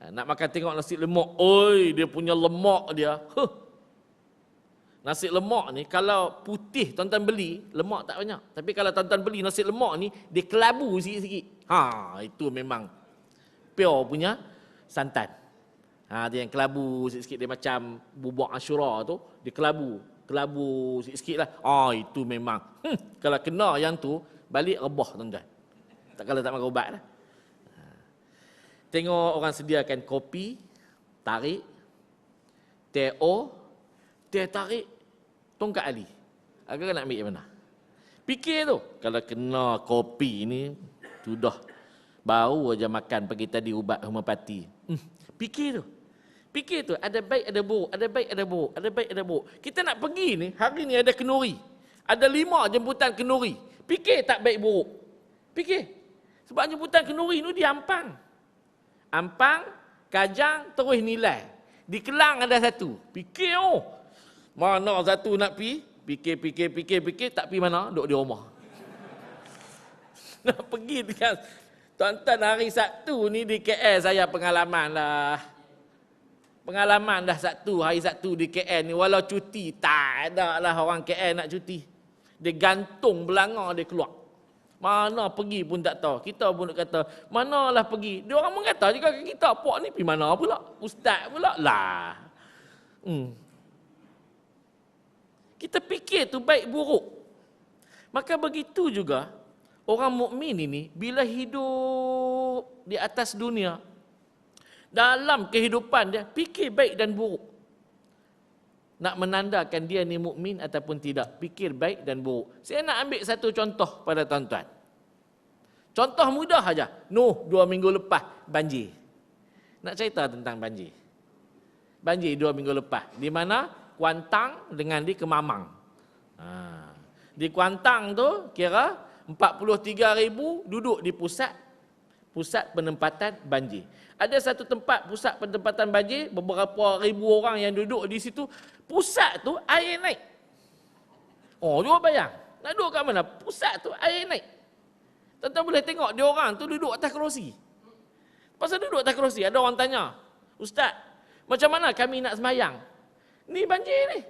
Nak makan tengok nasi lemak. Oi, dia punya lemak dia. Nasi lemak ni kalau putih tuan-tuan beli, lemak tak banyak. Tapi kalau tuan-tuan beli nasi lemak ni, dia kelabu sikit-sikit. Itu memang pure punya santan. Dia yang kelabu sikit-sikit, dia macam bubuk Ashura tu, dia kelabu sikit-sikit lah. Itu memang. Kalau kena yang tu, balik rebah tuan-tuan. Kalau tak makan ubat lah. Tengok orang sediakan kopi, tarik, teh tarik, tongkat ali. Agak nak ambil yang mana? Fikir tu. Kalau kena kopi ni, sudah baru aja makan pagi tadi ubat homopati. Fikir tu. Fikir tu, ada baik ada buruk, ada baik ada buruk, ada baik ada buruk. Kita nak pergi ni, hari ni ada kenduri. Ada 5 jemputan kenduri. Fikir tak baik buruk. Fikir. Sebab jemputan kenduri ni dia Ampang. Ampang, Kajang, terus Nilai. Di Kelang ada satu. Fikir mana satu nak pi? Fikir, tak pi mana? Duduk di rumah. Nak pergi dengan tuan-tuan hari Sabtu ni di KL saya pengalaman lah. Pengalaman dah hari Sabtu di KL ni, walau cuti, tak ada lah orang KL nak cuti. Dia gantung belanga dia keluar. Mana pergi pun tak tahu. Kita pun nak kata, manalah pergi. Dia orang pun kata juga ke kita, pok ni pergi mana pula? Ustaz pula lah. Kita fikir tu baik buruk. Maka begitu juga orang mukmin ini bila hidup di atas dunia, dalam kehidupan dia fikir baik dan buruk. Nak menandakan dia ni mukmin ataupun tidak, fikir baik dan buruk. Saya nak ambil satu contoh pada tuan-tuan. Contoh mudah saja. 2 minggu lepas banjir. Nak cerita tentang banjir. Banjir 2 minggu lepas. Di mana Kuantang dengan di Kemamang. Di Kuantang tu kira 43,000 duduk di pusat penempatan banjir. Ada satu tempat pusat penempatan banjir, beberapa ribu orang yang duduk di situ. Pusat tu air naik. Cuba bayang. Nak duduk kat mana? Pusat tu air naik. Tuan-tuan boleh tengok dia orang tu duduk atas kerusi. Pasal duduk atas kerusi, ada orang tanya, Ustaz, macam mana kami nak semayang? Ni banjir ni.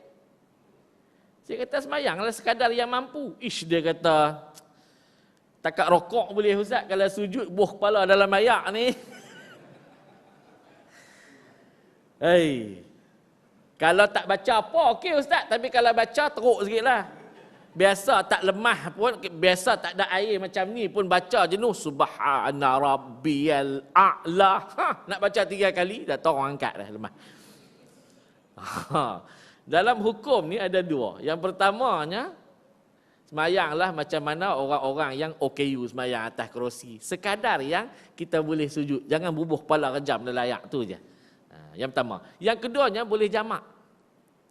Saya kata semayanglah sekadar yang mampu. Dia kata, takat rokok boleh Ustaz, kalau sujud buh kepala dalam ayak ni. Kalau tak baca apa, okey Ustaz. Tapi kalau baca, teruk sikit lah. Biasa tak lemah pun, biasa tak ada air macam ni pun baca jenuh. Subhana rabbiyal a'la. Nak baca 3 kali, dah tahu orang angkat dah lemah. Dalam hukum ni ada 2. Yang pertamanya, semayanglah macam mana orang-orang yang OKU semayang atas kerusi. Sekadar yang kita boleh sujud. Jangan bubuh kepala rejam dalam ayak tu je. Yang pertama. Yang keduanya boleh jamak.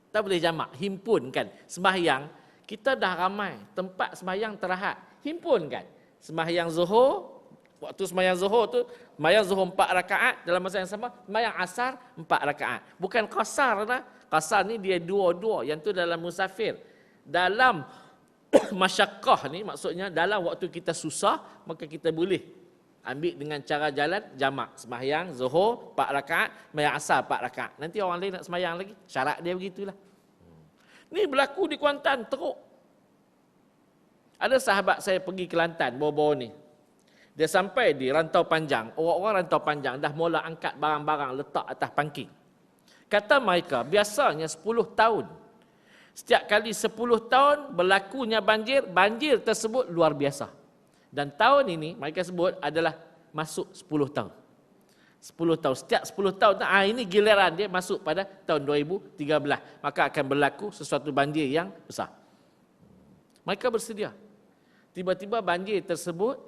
Tak boleh jamak. Himpunkan. Sembahyang. Kita dah ramai. Tempat sembahyang terhad. Himpunkan. Sembahyang Zuhur. Waktu sembahyang Zuhur tu. Sembahyang Zuhur 4 rakaat. Dalam masa yang sama. Sembahyang Asar 4 rakaat. Bukan qasar lah. Qasar ni dia 2-2. Yang tu dalam musafir. Dalam masyakkah ni maksudnya dalam waktu kita susah. Maka kita boleh ambil dengan cara jalan jamak. Sembahyang Zuhur 4 rakaat, sembahyang Asar 4 rakaat. Nanti orang lain nak sembahyang lagi. Syarat dia begitulah. Ni berlaku di Kuantan, teruk. Ada sahabat saya pergi Kelantan baru-baru ni. Dia sampai di Rantau Panjang. Orang-orang Rantau Panjang dah mula angkat barang-barang letak atas parking. Kata mereka, biasanya 10 tahun. Setiap kali 10 tahun berlakunya banjir, banjir tersebut luar biasa. Dan tahun ini mereka sebut adalah masuk 10 tahun. 10 tahun. Setiap 10 tahun, ini giliran dia masuk pada tahun 2013. Maka akan berlaku sesuatu banjir yang besar. Mereka bersedia. Tiba-tiba banjir tersebut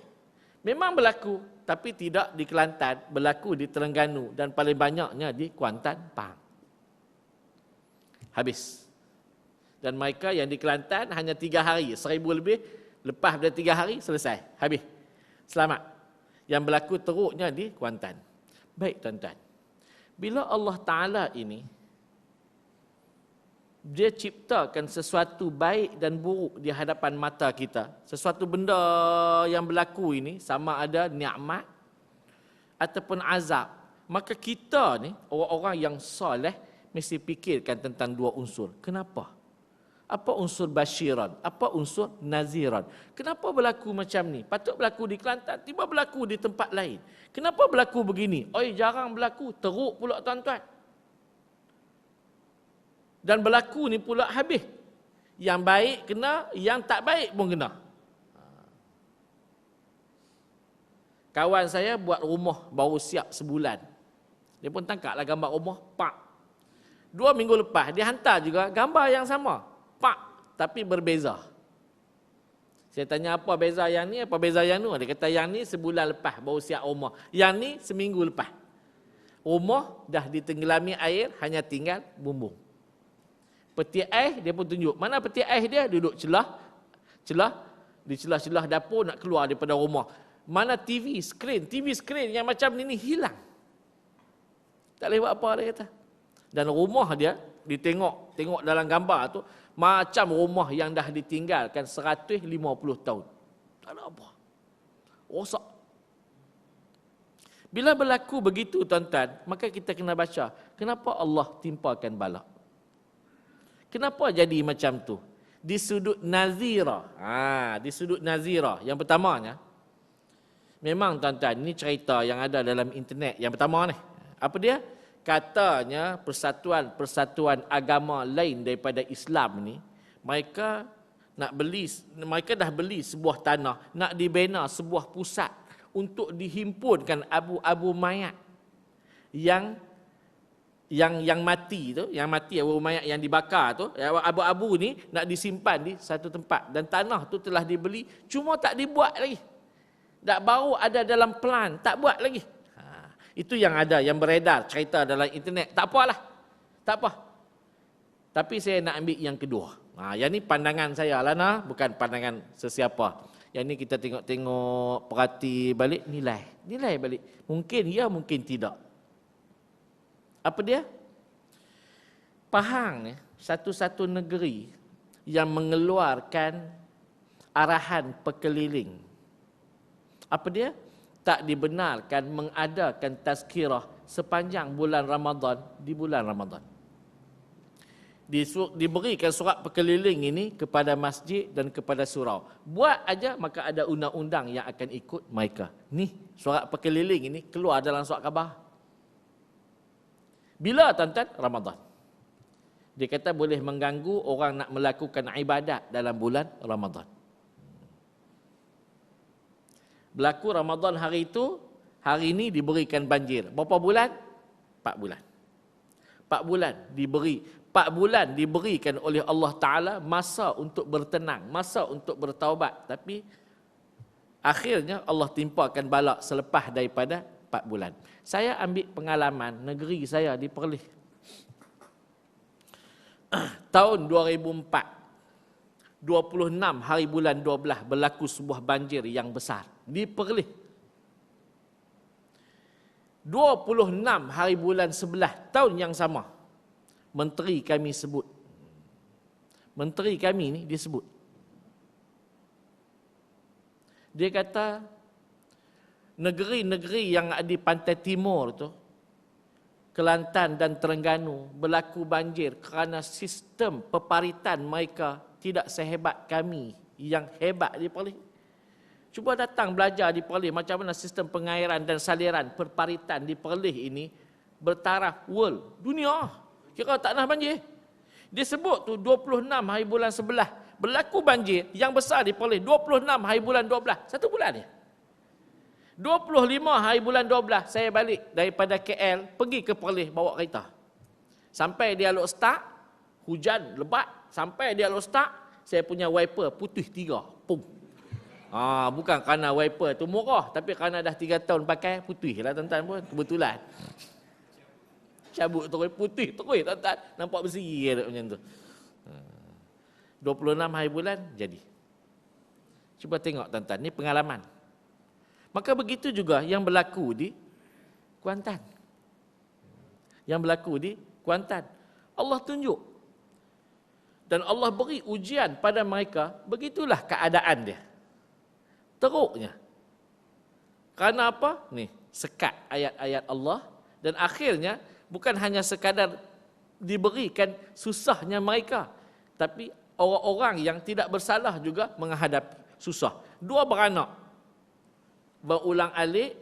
memang berlaku, tapi tidak di Kelantan, berlaku di Terengganu dan paling banyaknya di Kuantan, Pahang. Habis. Dan mereka yang di Kelantan hanya 3 hari, 1000 lebih, lepas dari 3 hari, selesai. Habis. Selamat. Yang berlaku teruknya di Kuantan. Baik tuan-tuan. Bila Allah Ta'ala ini, dia ciptakan sesuatu baik dan buruk di hadapan mata kita. Sesuatu benda yang berlaku ini, sama ada nikmat ataupun azab. Maka kita ni, orang-orang yang soleh, mesti fikirkan tentang 2 unsur. Kenapa? Apa unsur basyiran? Apa unsur naziran? Kenapa berlaku macam ni? Patut berlaku di Kelantan, tiba berlaku di tempat lain. Kenapa berlaku begini? Jarang berlaku, teruk pula tuan-tuan. Dan berlaku ni pula habis. Yang baik kena, yang tak baik pun kena. Kawan saya buat rumah baru siap sebulan. Dia pun tangkaplah gambar rumah, pak. 2 minggu lepas, dia hantar juga gambar yang sama. Pak, tapi berbeza. Saya tanya apa beza yang ni, apa beza yang tu? Dia kata yang ni sebulan lepas baru siap rumah. Yang ni seminggu lepas. Rumah dah ditenggelami air, hanya tinggal bumbung. Peti ais dia pun tunjuk. Mana peti ais dia? Duduk di celah-celah dapur nak keluar daripada rumah. Mana TV screen yang macam ni hilang. Tak boleh buat apa dia kata. Dan rumah dia tengok dalam gambar tu macam rumah yang dah ditinggalkan 150 tahun. Tak ada apa. Rosak. Bila berlaku begitu tuan-tuan, maka kita kena baca, kenapa Allah timpakan bala? Kenapa jadi macam tu? Di sudut nazira. Di sudut nazira. Yang pertamanya, memang tuan-tuan, ini cerita yang ada dalam internet. Yang pertama ni, apa dia? Katanya persatuan agama lain daripada Islam ni, mereka dah beli sebuah tanah, nak dibina sebuah pusat untuk dihimpunkan abu-abu mayat yang mati tu, abu mayat yang dibakar tu, abu-abu ni nak disimpan di satu tempat, dan tanah tu telah dibeli, cuma tak dibuat lagi. Baru ada dalam plan, tak buat lagi. Itu yang ada, yang beredar cerita dalam internet. Tak apalah. Tak apa. Tapi saya nak ambil yang kedua. Yang ni pandangan saya lah, bukan pandangan sesiapa. Yang ni kita tengok, perhati balik, nilai balik. Mungkin ya, mungkin tidak. Apa dia? Pahang ni satu-satu negeri yang mengeluarkan arahan perkeliling. Apa dia? Tak dibenarkan mengadakan tazkirah sepanjang bulan Ramadan di bulan Ramadan. Diberikan surat perkeliling ini kepada masjid dan kepada surau. Buat aja, maka ada undang-undang yang akan ikut mereka. Ni surat perkeliling ini keluar dalam surat khabar. Bila tuan-tuan? Ramadan. Dia kata boleh mengganggu orang nak melakukan ibadat dalam bulan Ramadan. Berlaku Ramadan hari itu, hari ini diberikan banjir. Berapa bulan? 4 bulan. 4 bulan diberi. 4 bulan diberikan oleh Allah Ta'ala masa untuk bertenang, masa untuk bertaubat. Tapi akhirnya Allah timpakan bala selepas daripada 4 bulan. Saya ambil pengalaman negeri saya di Perlis. Tahun 2004. 26 hari bulan 12 berlaku sebuah banjir yang besar di Perlis. 26 hari bulan 11 tahun yang sama, menteri kami sebut. Menteri kami ni disebut. Dia kata negeri-negeri yang ada di pantai timur tu, Kelantan dan Terengganu, berlaku banjir kerana sistem peparitan mereka tidak sehebat kami yang hebat di Perlis. Cuba datang belajar di Perlis macam mana sistem pengairan dan saliran perparitan di Perlis ini bertaraf world, dunia. Kira tak nak banjir. Dia sebut tu 26 hari bulan 11 berlaku banjir yang besar di Perlis. 26 hari bulan 12, satu bulan ni. 25 hari bulan 12 saya balik daripada KL pergi ke Perlis bawa kereta. Sampai dia Alok Start, hujan lebat. Sampai dia Alok Start, saya punya wiper putih 3. Pum. Bukan kerana wiper tu murah, tapi kerana dah 3 tahun pakai, putih lah tuan-tuan pun. Kebetulan. Cabut terus, putih terus tuan-tuan. Nampak berseri macam tu. 26 hari bulan, jadi. Cuba tengok tuan-tuan, ni pengalaman. Maka begitu juga yang berlaku di Kuantan. Yang berlaku di Kuantan. Allah tunjuk. Dan Allah beri ujian pada mereka, begitulah keadaan dia. Teruknya. Kerana apa? Ni, sekat ayat-ayat Allah. Dan akhirnya, bukan hanya sekadar diberikan susahnya mereka. Tapi orang-orang yang tidak bersalah juga menghadapi susah. 2 beranak. Berulang-alik,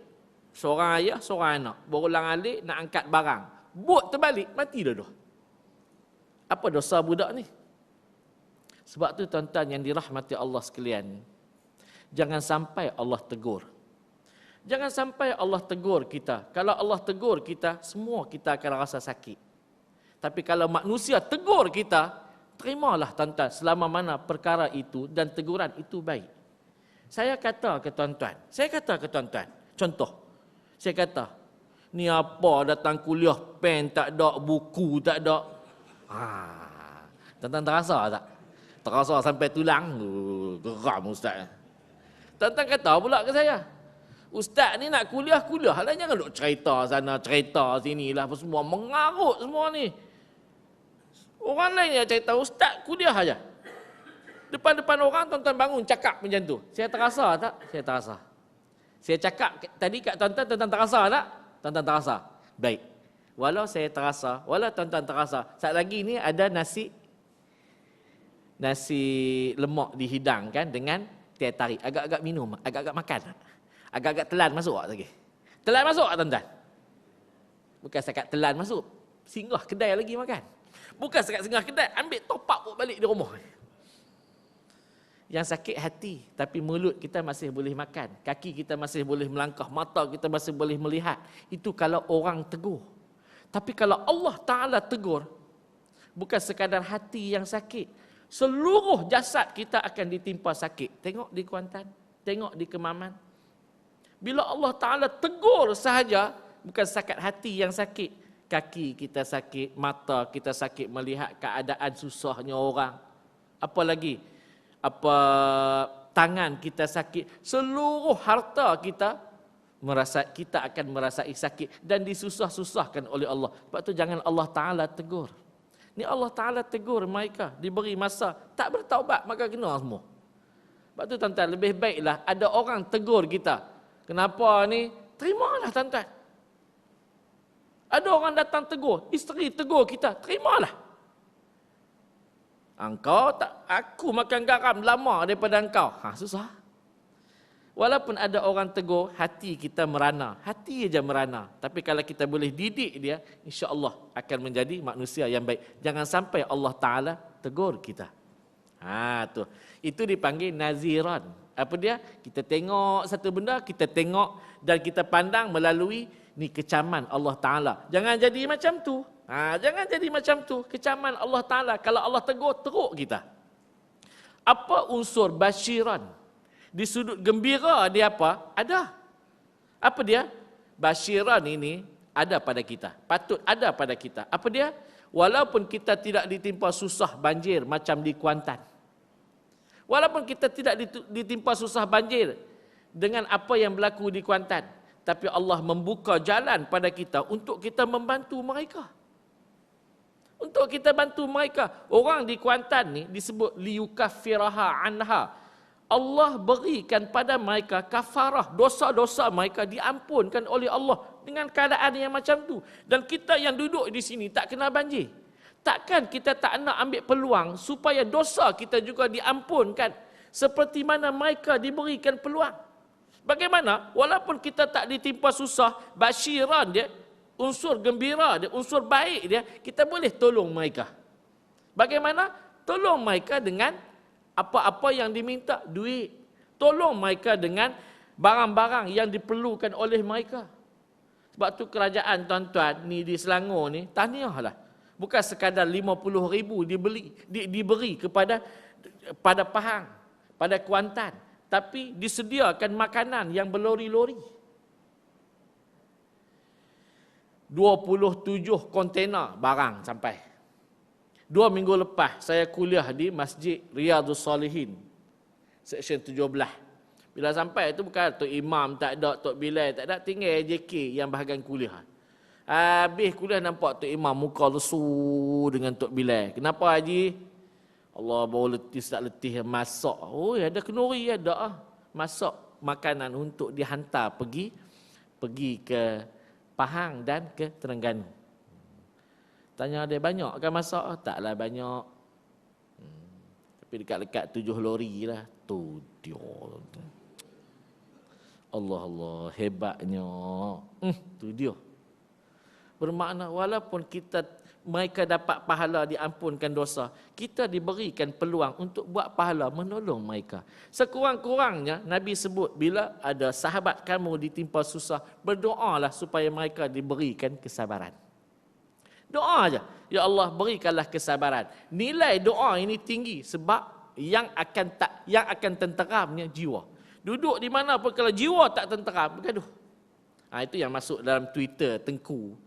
seorang ayah, seorang anak. Berulang-alik nak angkat barang. Bot terbalik, mati dah. Apa dosa budak ni? Sebab tu tuan-tuan yang dirahmati Allah sekalian, jangan sampai Allah tegur. Jangan sampai Allah tegur kita. Kalau Allah tegur kita, semua kita akan rasa sakit. Tapi kalau manusia tegur kita, terimalah tuan-tuan selama mana perkara itu dan teguran itu baik. Saya kata ke tuan-tuan, contoh, saya kata, ni apa datang kuliah, pen tak ada, buku tak ada. Tuan-tuan terasa tak? Terasa sampai tulang. Geram ustaz. Tuan-tuan kata pula ke saya, ustaz ni nak kuliah lah, jangan duk cerita sana, cerita sini lah, apa semua. Mengarut semua ni. Orang lain yang cerita, ustaz kuliah aja. Depan-depan orang tuan-tuan bangun cakap macam tu. Saya terasa tak? Saya terasa. Saya cakap tadi kat tuan-tuan, tuan-tuan terasa tak? Tuan-tuan terasa. Baik. Walau saya terasa, walau tuan-tuan terasa, saat lagi ni ada nasi lemak dihidangkan dengan teh tarik. Agak-agak minum, agak-agak makan. Agak-agak telan masuk tak lagi? Telan masuk tak tuan-tuan? Bukan sekat telan masuk. Singgah kedai lagi makan. Bukan sekat singgah kedai, ambil top up balik di rumah. Yang sakit hati, tapi mulut kita masih boleh makan. Kaki kita masih boleh melangkah. Mata kita masih boleh melihat. Itu kalau orang tegur. Tapi kalau Allah Ta'ala tegur, bukan sekadar hati yang sakit. Seluruh jasad kita akan ditimpa sakit. Tengok di Kuantan, tengok di Kemaman. Bila Allah Ta'ala tegur sahaja, bukan setakat hati yang sakit. Kaki kita sakit, mata kita sakit melihat keadaan susahnya orang. Apa lagi? Tangan kita sakit. Seluruh harta kita akan merasai sakit dan disusah-susahkan oleh Allah. Sebab tu jangan Allah Ta'ala tegur. Ni Allah Ta'ala tegur mereka, diberi masa, tak bertaubat maka kena semua. Sebab tu tuan-tuan, lebih baiklah ada orang tegur kita. Kenapa ni? Terimalah tuan-tuan. Ada orang datang tegur, isteri tegur kita, terimalah. Engkau tak, aku makan garam lama daripada engkau. Susah. Walaupun ada orang tegur, hati kita merana. Hati aja merana. Tapi kalau kita boleh didik dia, insya-Allah akan menjadi manusia yang baik. Jangan sampai Allah Ta'ala tegur kita. Tu. Itu dipanggil naziran. Apa dia? Kita tengok satu benda, kita tengok dan kita pandang melalui ni kecaman Allah Ta'ala. Jangan jadi macam tu. Jangan jadi macam tu. Kecaman Allah Ta'ala. Kalau Allah tegur, teruk kita. Apa unsur basyiran? Di sudut gembira dia apa? Ada. Apa dia? Basyiran ini ada pada kita. Patut ada pada kita. Apa dia? Walaupun kita tidak ditimpa susah banjir macam di Kuantan. Walaupun kita tidak ditimpa susah banjir dengan apa yang berlaku di Kuantan. Tapi Allah membuka jalan pada kita untuk kita membantu mereka. Untuk kita bantu mereka. Orang di Kuantan ni disebut liyukaffiraha anha. Allah berikan pada mereka kafarah, dosa-dosa mereka diampunkan oleh Allah dengan keadaan yang macam tu. Dan kita yang duduk di sini tak kena banjir. Takkan kita tak nak ambil peluang supaya dosa kita juga diampunkan. Seperti mana mereka diberikan peluang. Bagaimana? Walaupun kita tak ditimpa susah, basyiran dia, unsur gembira dia, unsur baik dia, kita boleh tolong mereka. Bagaimana? Tolong mereka dengan apa-apa yang diminta, duit. Tolong mereka dengan barang-barang yang diperlukan oleh mereka. Sebab tu kerajaan tuan-tuan ni di Selangor ni, tahniahlah. Bukan sekadar 50,000 diberi kepada Pahang, pada Kuantan. Tapi disediakan makanan yang berlori-lori. 27 kontena barang sampai. 2 minggu lepas saya kuliah di Masjid Riyadhus Salihin, Seksyen 17. Bila sampai itu bukan Tok Imam tak ada, Tok Bilal tak ada, tinggal JK yang bahagian kuliah. Habis kuliah nampak Tok Imam muka lesu dengan Tok Bilal. Kenapa Haji? Allah baru letih tak letih masak. Oh ada kenuri ada. Masak makanan untuk dihantar pergi ke Pahang dan ke Terengganu. Tanya dia banyak kan masak? Taklah banyak. Tapi dekat-dekat 7 lori lah. Tu dia. Allah hebatnya. Tu dia. Bermakna walaupun mereka dapat pahala diampunkan dosa, kita diberikan peluang untuk buat pahala menolong mereka. Sekurang-kurangnya Nabi sebut bila ada sahabat kamu ditimpa susah, berdoalah supaya mereka diberikan kesabaran. Doa aja. Ya Allah berikanlah kesabaran. Nilai doa ini tinggi sebab yang akan tenteramnya jiwa. Duduk di mana pun kalau jiwa tak tenteram, bergaduh. Itu yang masuk dalam Twitter Tengku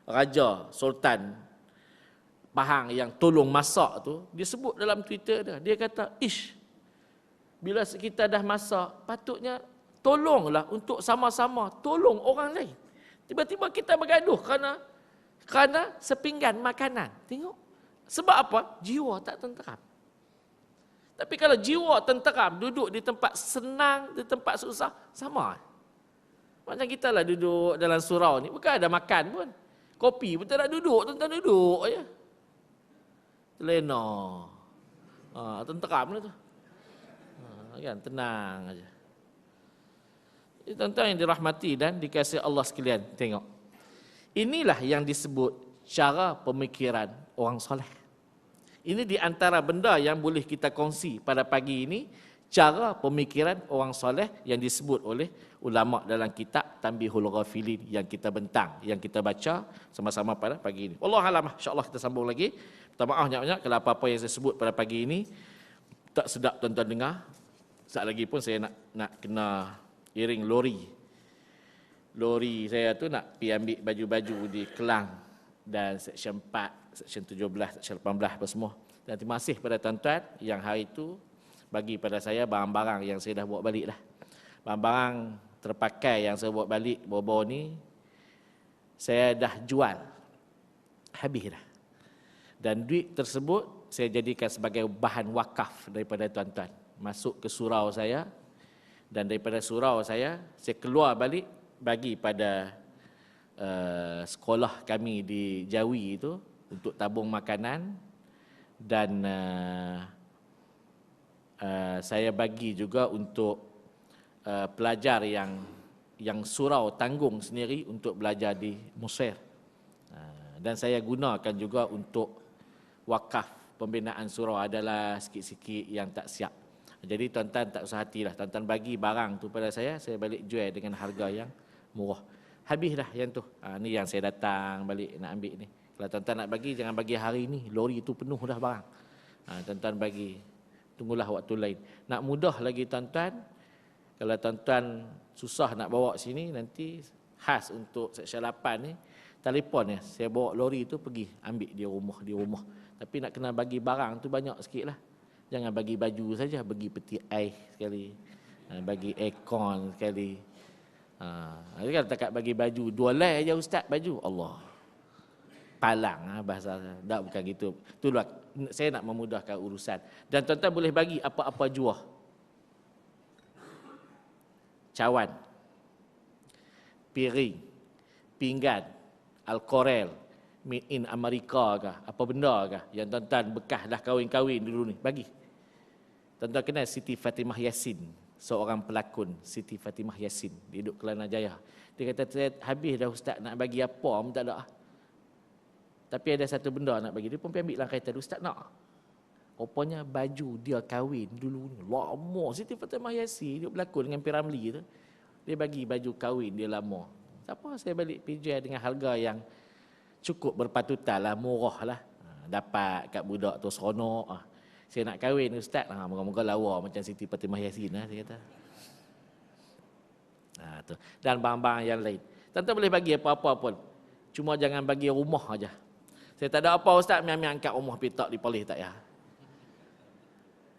Raja Sultan Pahang yang tolong masak tu, dia sebut dalam Twitter dia. Dia kata, bila kita dah masak, patutnya tolonglah untuk sama-sama tolong orang lain. Tiba-tiba kita bergaduh kerana sepinggan makanan. Tengok. Sebab apa? Jiwa tak tenteram. Tapi kalau jiwa tenteram, duduk di tempat senang, di tempat susah, sama. Macam kita lah duduk dalam surau ni, bukan ada makan pun. Kopi pun tak nak duduk, tuan-tuan duduk je. Terlena. Tenteram lah tu. Kan, tenang aja. Tuan-tuan yang dirahmati dan dikasihi Allah sekalian, tengok. Inilah yang disebut cara pemikiran orang soleh. Ini di antara benda yang boleh kita kongsi pada pagi ini, cara pemikiran orang soleh yang disebut oleh ulama dalam kitab Tanbihul Ghafilin yang kita bentang, yang kita baca sama-sama pada pagi ini. Wallahualam, insya-Allah kita sambung lagi. Minta maaf banyak-banyak kalau apa-apa yang saya sebut pada pagi ini tak sedap tuan-tuan dengar. Sekejap lagi pun saya nak kena iring lori. Lori saya tu nak pergi ambil baju-baju di Kelang dan Seksyen 4, Seksyen 17, Seksyen 18 apa semua. Dan terima kasih pada tuan-tuan yang hari itu bagi pada saya barang-barang yang saya dah bawa balik lah. Barang-barang terpakai yang saya bawa balik bawa-bawa ni, saya dah jual. Habis dah. Dan duit tersebut saya jadikan sebagai bahan wakaf daripada tuan-tuan. Masuk ke surau saya. Dan daripada surau saya keluar balik bagi pada sekolah kami di Jawi itu untuk tabung makanan. Dan saya bagi juga untuk pelajar yang surau tanggung sendiri untuk belajar di Mesir. Dan saya gunakan juga untuk wakaf pembinaan surau adalah sikit-sikit yang tak siap. Jadi tuan-tuan tak usah hatilah. Tuan-tuan bagi barang tu pada saya balik jual dengan harga yang murah. Habis dah yang tu. Ni yang saya datang balik nak ambil ni. Kalau tuan-tuan nak bagi, jangan bagi hari ni. Lori tu penuh dah barang. Tuan-tuan bagi. Tunggulah waktu lain. Nak mudah lagi tuan-tuan. Kalau tuan-tuan susah nak bawa sini, nanti khas untuk Seksyen 8 ni, telefon ya. Saya bawa lori tu pergi ambil di rumah. Tapi nak kena bagi barang tu banyak sikit lah. Jangan bagi baju saja, bagi peti ais sekali. Bagi aircon sekali. Jadi kalau tak bagi baju, 2 lay aja ustaz baju. Allah. Palang bahasa. Tak, bukan gitu. Itulah saya nak memudahkan urusan. Dan tuan-tuan boleh bagi apa-apa jua. Cawan, piring, pinggan, alkorel, made in Amerika ke, apa benda ke, yang tuan-tuan bekas dah kahwin-kahwin dulu ni, bagi. Tuan-tuan kenal Siti Fatimah Yasin, seorang pelakon Siti Fatimah Yasin, dia duduk Kelana Jaya. Dia kata, saya habis dah ustaz, nak bagi apa pun tak ada. Tapi ada satu benda nak bagi. Dia pun pergi ambil dalam kereta, ustaz nak. Rupanya baju dia kahwin dulu ni lama. Siti Fatimah Yasin, dia berlakon dengan P. Ramlee tu. Dia bagi baju kahwin dia lama. Siapa saya balik PJ dengan harga yang cukup berpatutan lah, murah lah. Dapat kat budak tu seronok. Saya nak kahwin ustaz, moga-moga lawa macam Siti Fatimah Yasin lah, saya kata. Tu. Dan barang-barang yang lain. Tuan-tuan boleh bagi apa-apa pun. Cuma jangan bagi rumah aja. Saya tak ada apa ustaz, mian-mian angkat rumah pitak dipolis tak ya.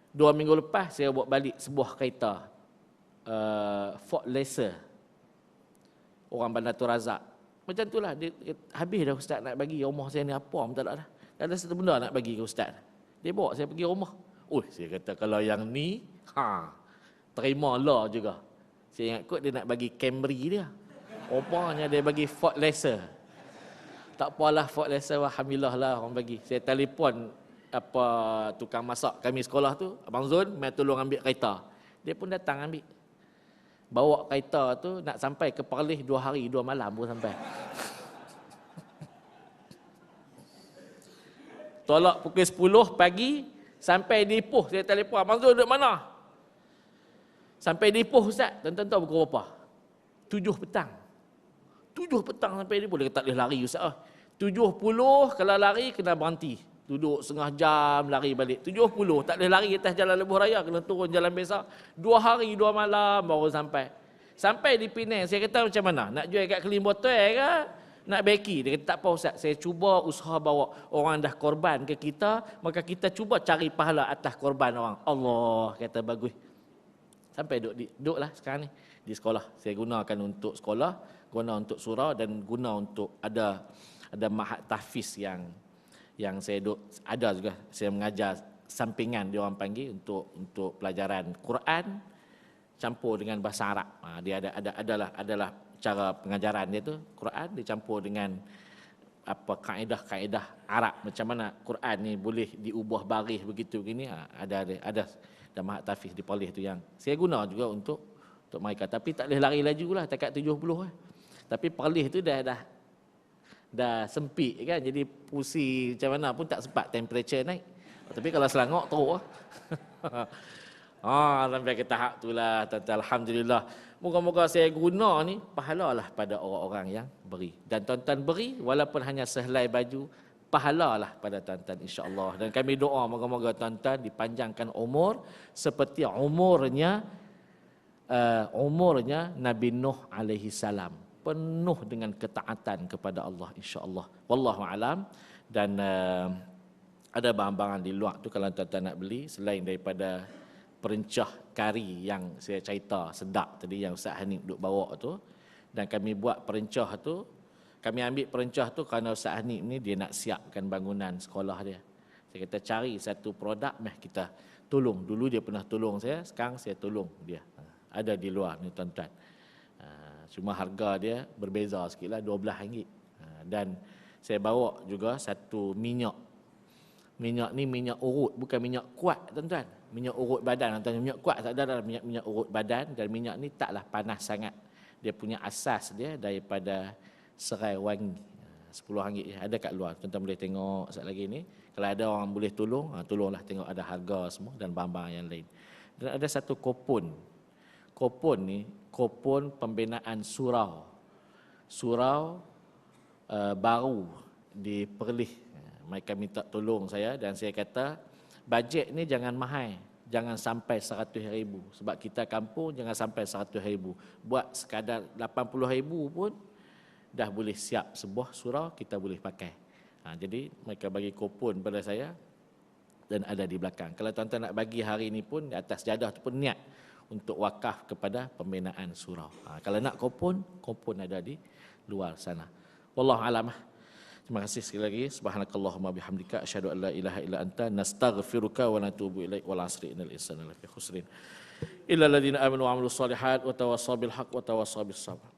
2 minggu lepas saya buat balik sebuah kereta Ford Laser. Orang Bandar Tun Razak. Macam itulah dia, habis dah ustaz nak bagi rumah saya ni apa pun tak ada dah. Tak ada satu benda nak bagi ke ustaz. Dia bawa saya pergi rumah. Saya kata kalau yang ni terima lah juga. Saya ingat kot dia nak bagi Camry dia. Rupanya dia bagi Ford Laser. Tak apalah Ford Laser, alhamdulillah lah orang bagi. Saya telefon apa tukang masak kami sekolah tu, Abang Zul, mai tolong ambil kereta. Dia pun datang ambil. Bawa kereta tu nak sampai ke Perlis 2 hari 2 malam pun sampai. Tolak pukul 10 pagi, sampai di Ipoh saya telefon, Abang Zul duduk mana? Sampai di Ipoh ustaz, tuan-tuan tahu pukul berapa? 7 petang. 7 petang sampai di Ipoh, dia tak boleh lari ustaz. 7.10 kalau lari kena berhenti. Duduk setengah jam lari balik. 7.10 tak boleh lari atas jalan lebuh raya, kena turun jalan biasa. 2 hari 2 malam baru sampai. Sampai di Penang, saya kata macam mana? Nak jual kat Kelim Botol ke? Nak beki? Dia kata tak apa ustaz, saya cuba usaha bawa orang dah korban ke kita, maka kita cuba cari pahala atas korban orang. Allah kata bagus. Sampai duduklah sekarang ni di sekolah. Saya gunakan untuk sekolah, guna untuk surau dan guna untuk ada mahat tahfiz yang saya ada juga. Saya mengajar sampingan dia orang panggil untuk pelajaran Quran campur dengan bahasa Arab. Dia adalah cara pengajaran dia tu Quran dicampur dengan apa kaedah-kaedah Arab, macam mana Quran ni boleh diubah baris begitu begini. Ada dan mahat tahfiz di Perlis tu yang saya guna juga untuk mereka. Tapi tak boleh lari laju lah, takat 70 lah. Tapi Perlis tu dah sempit kan, jadi pusing macam mana pun tak sempat temperature naik. Tapi kalau Selangor teruk lah. Sampai ke tahap tu lah. Alhamdulillah. Moga-moga saya guna ni pahalalah pada orang-orang yang beri. Dan tuan-tuan beri walaupun hanya sehelai baju, pahalalah pada tuan-tuan insya-Allah. Dan kami doa moga-moga tuan-tuan dipanjangkan umur seperti umurnya Nabi Nuh alaihi salam, penuh dengan ketaatan kepada Allah insya-Allah. Wallahu alam. Dan ada barang-barang di luar tu kalau tuan-tuan nak beli selain daripada perencah kari yang saya cerita sedap tadi yang Ustaz Hanif duk bawa tu, dan kami buat perencah tu, kami ambil perencah tu kerana Ustaz Hanif ni dia nak siapkan bangunan sekolah dia. Saya kata cari satu produk kita tolong. Dulu dia pernah tolong saya, sekarang saya tolong dia. Ada di luar ni tuan-tuan. Cuma harga dia berbeza sikitlah, RM12. Dan saya bawa juga satu minyak. Minyak ni minyak urut, bukan minyak kuat tuan-tuan. Minyak urut badan tuan-tuan. Minyak kuat tak ada, minyak urut badan. Dan minyak ni taklah panas sangat. Dia punya asas dia daripada serai wangi. RM10 ada kat luar. Tuan-tuan boleh tengok sekali lagi ni. Kalau ada orang boleh tolonglah tengok ada harga semua dan barang-barang yang lain. Dan ada satu kupon. Kupon ni kupon pembinaan surau. Surau baru di Perlis. Mereka minta tolong saya dan saya kata bajet ni jangan mahal. Jangan sampai RM100,000. Sebab kita kampung jangan sampai RM100,000. Buat sekadar RM80,000 pun dah boleh siap sebuah surau kita boleh pakai. Jadi mereka bagi kupon pada saya dan ada di belakang. Kalau tuan-tuan nak bagi hari ini pun di atas jadah tu pun niat untuk wakaf kepada pembinaan surau. Kalau nak kupon ada di luar sana. Wallahu a'lam. Terima kasih sekali lagi. Subhanakallahumma bihamdika asyhadu an la ilaha illa anta nastaghfiruka wa natubu ilaik. Wal 'asri innal insana lafi khusrin illa alladziina aamanu wa 'amilus shalihaati wa tawassaw bil haqqi wa tawassaw bis sabr.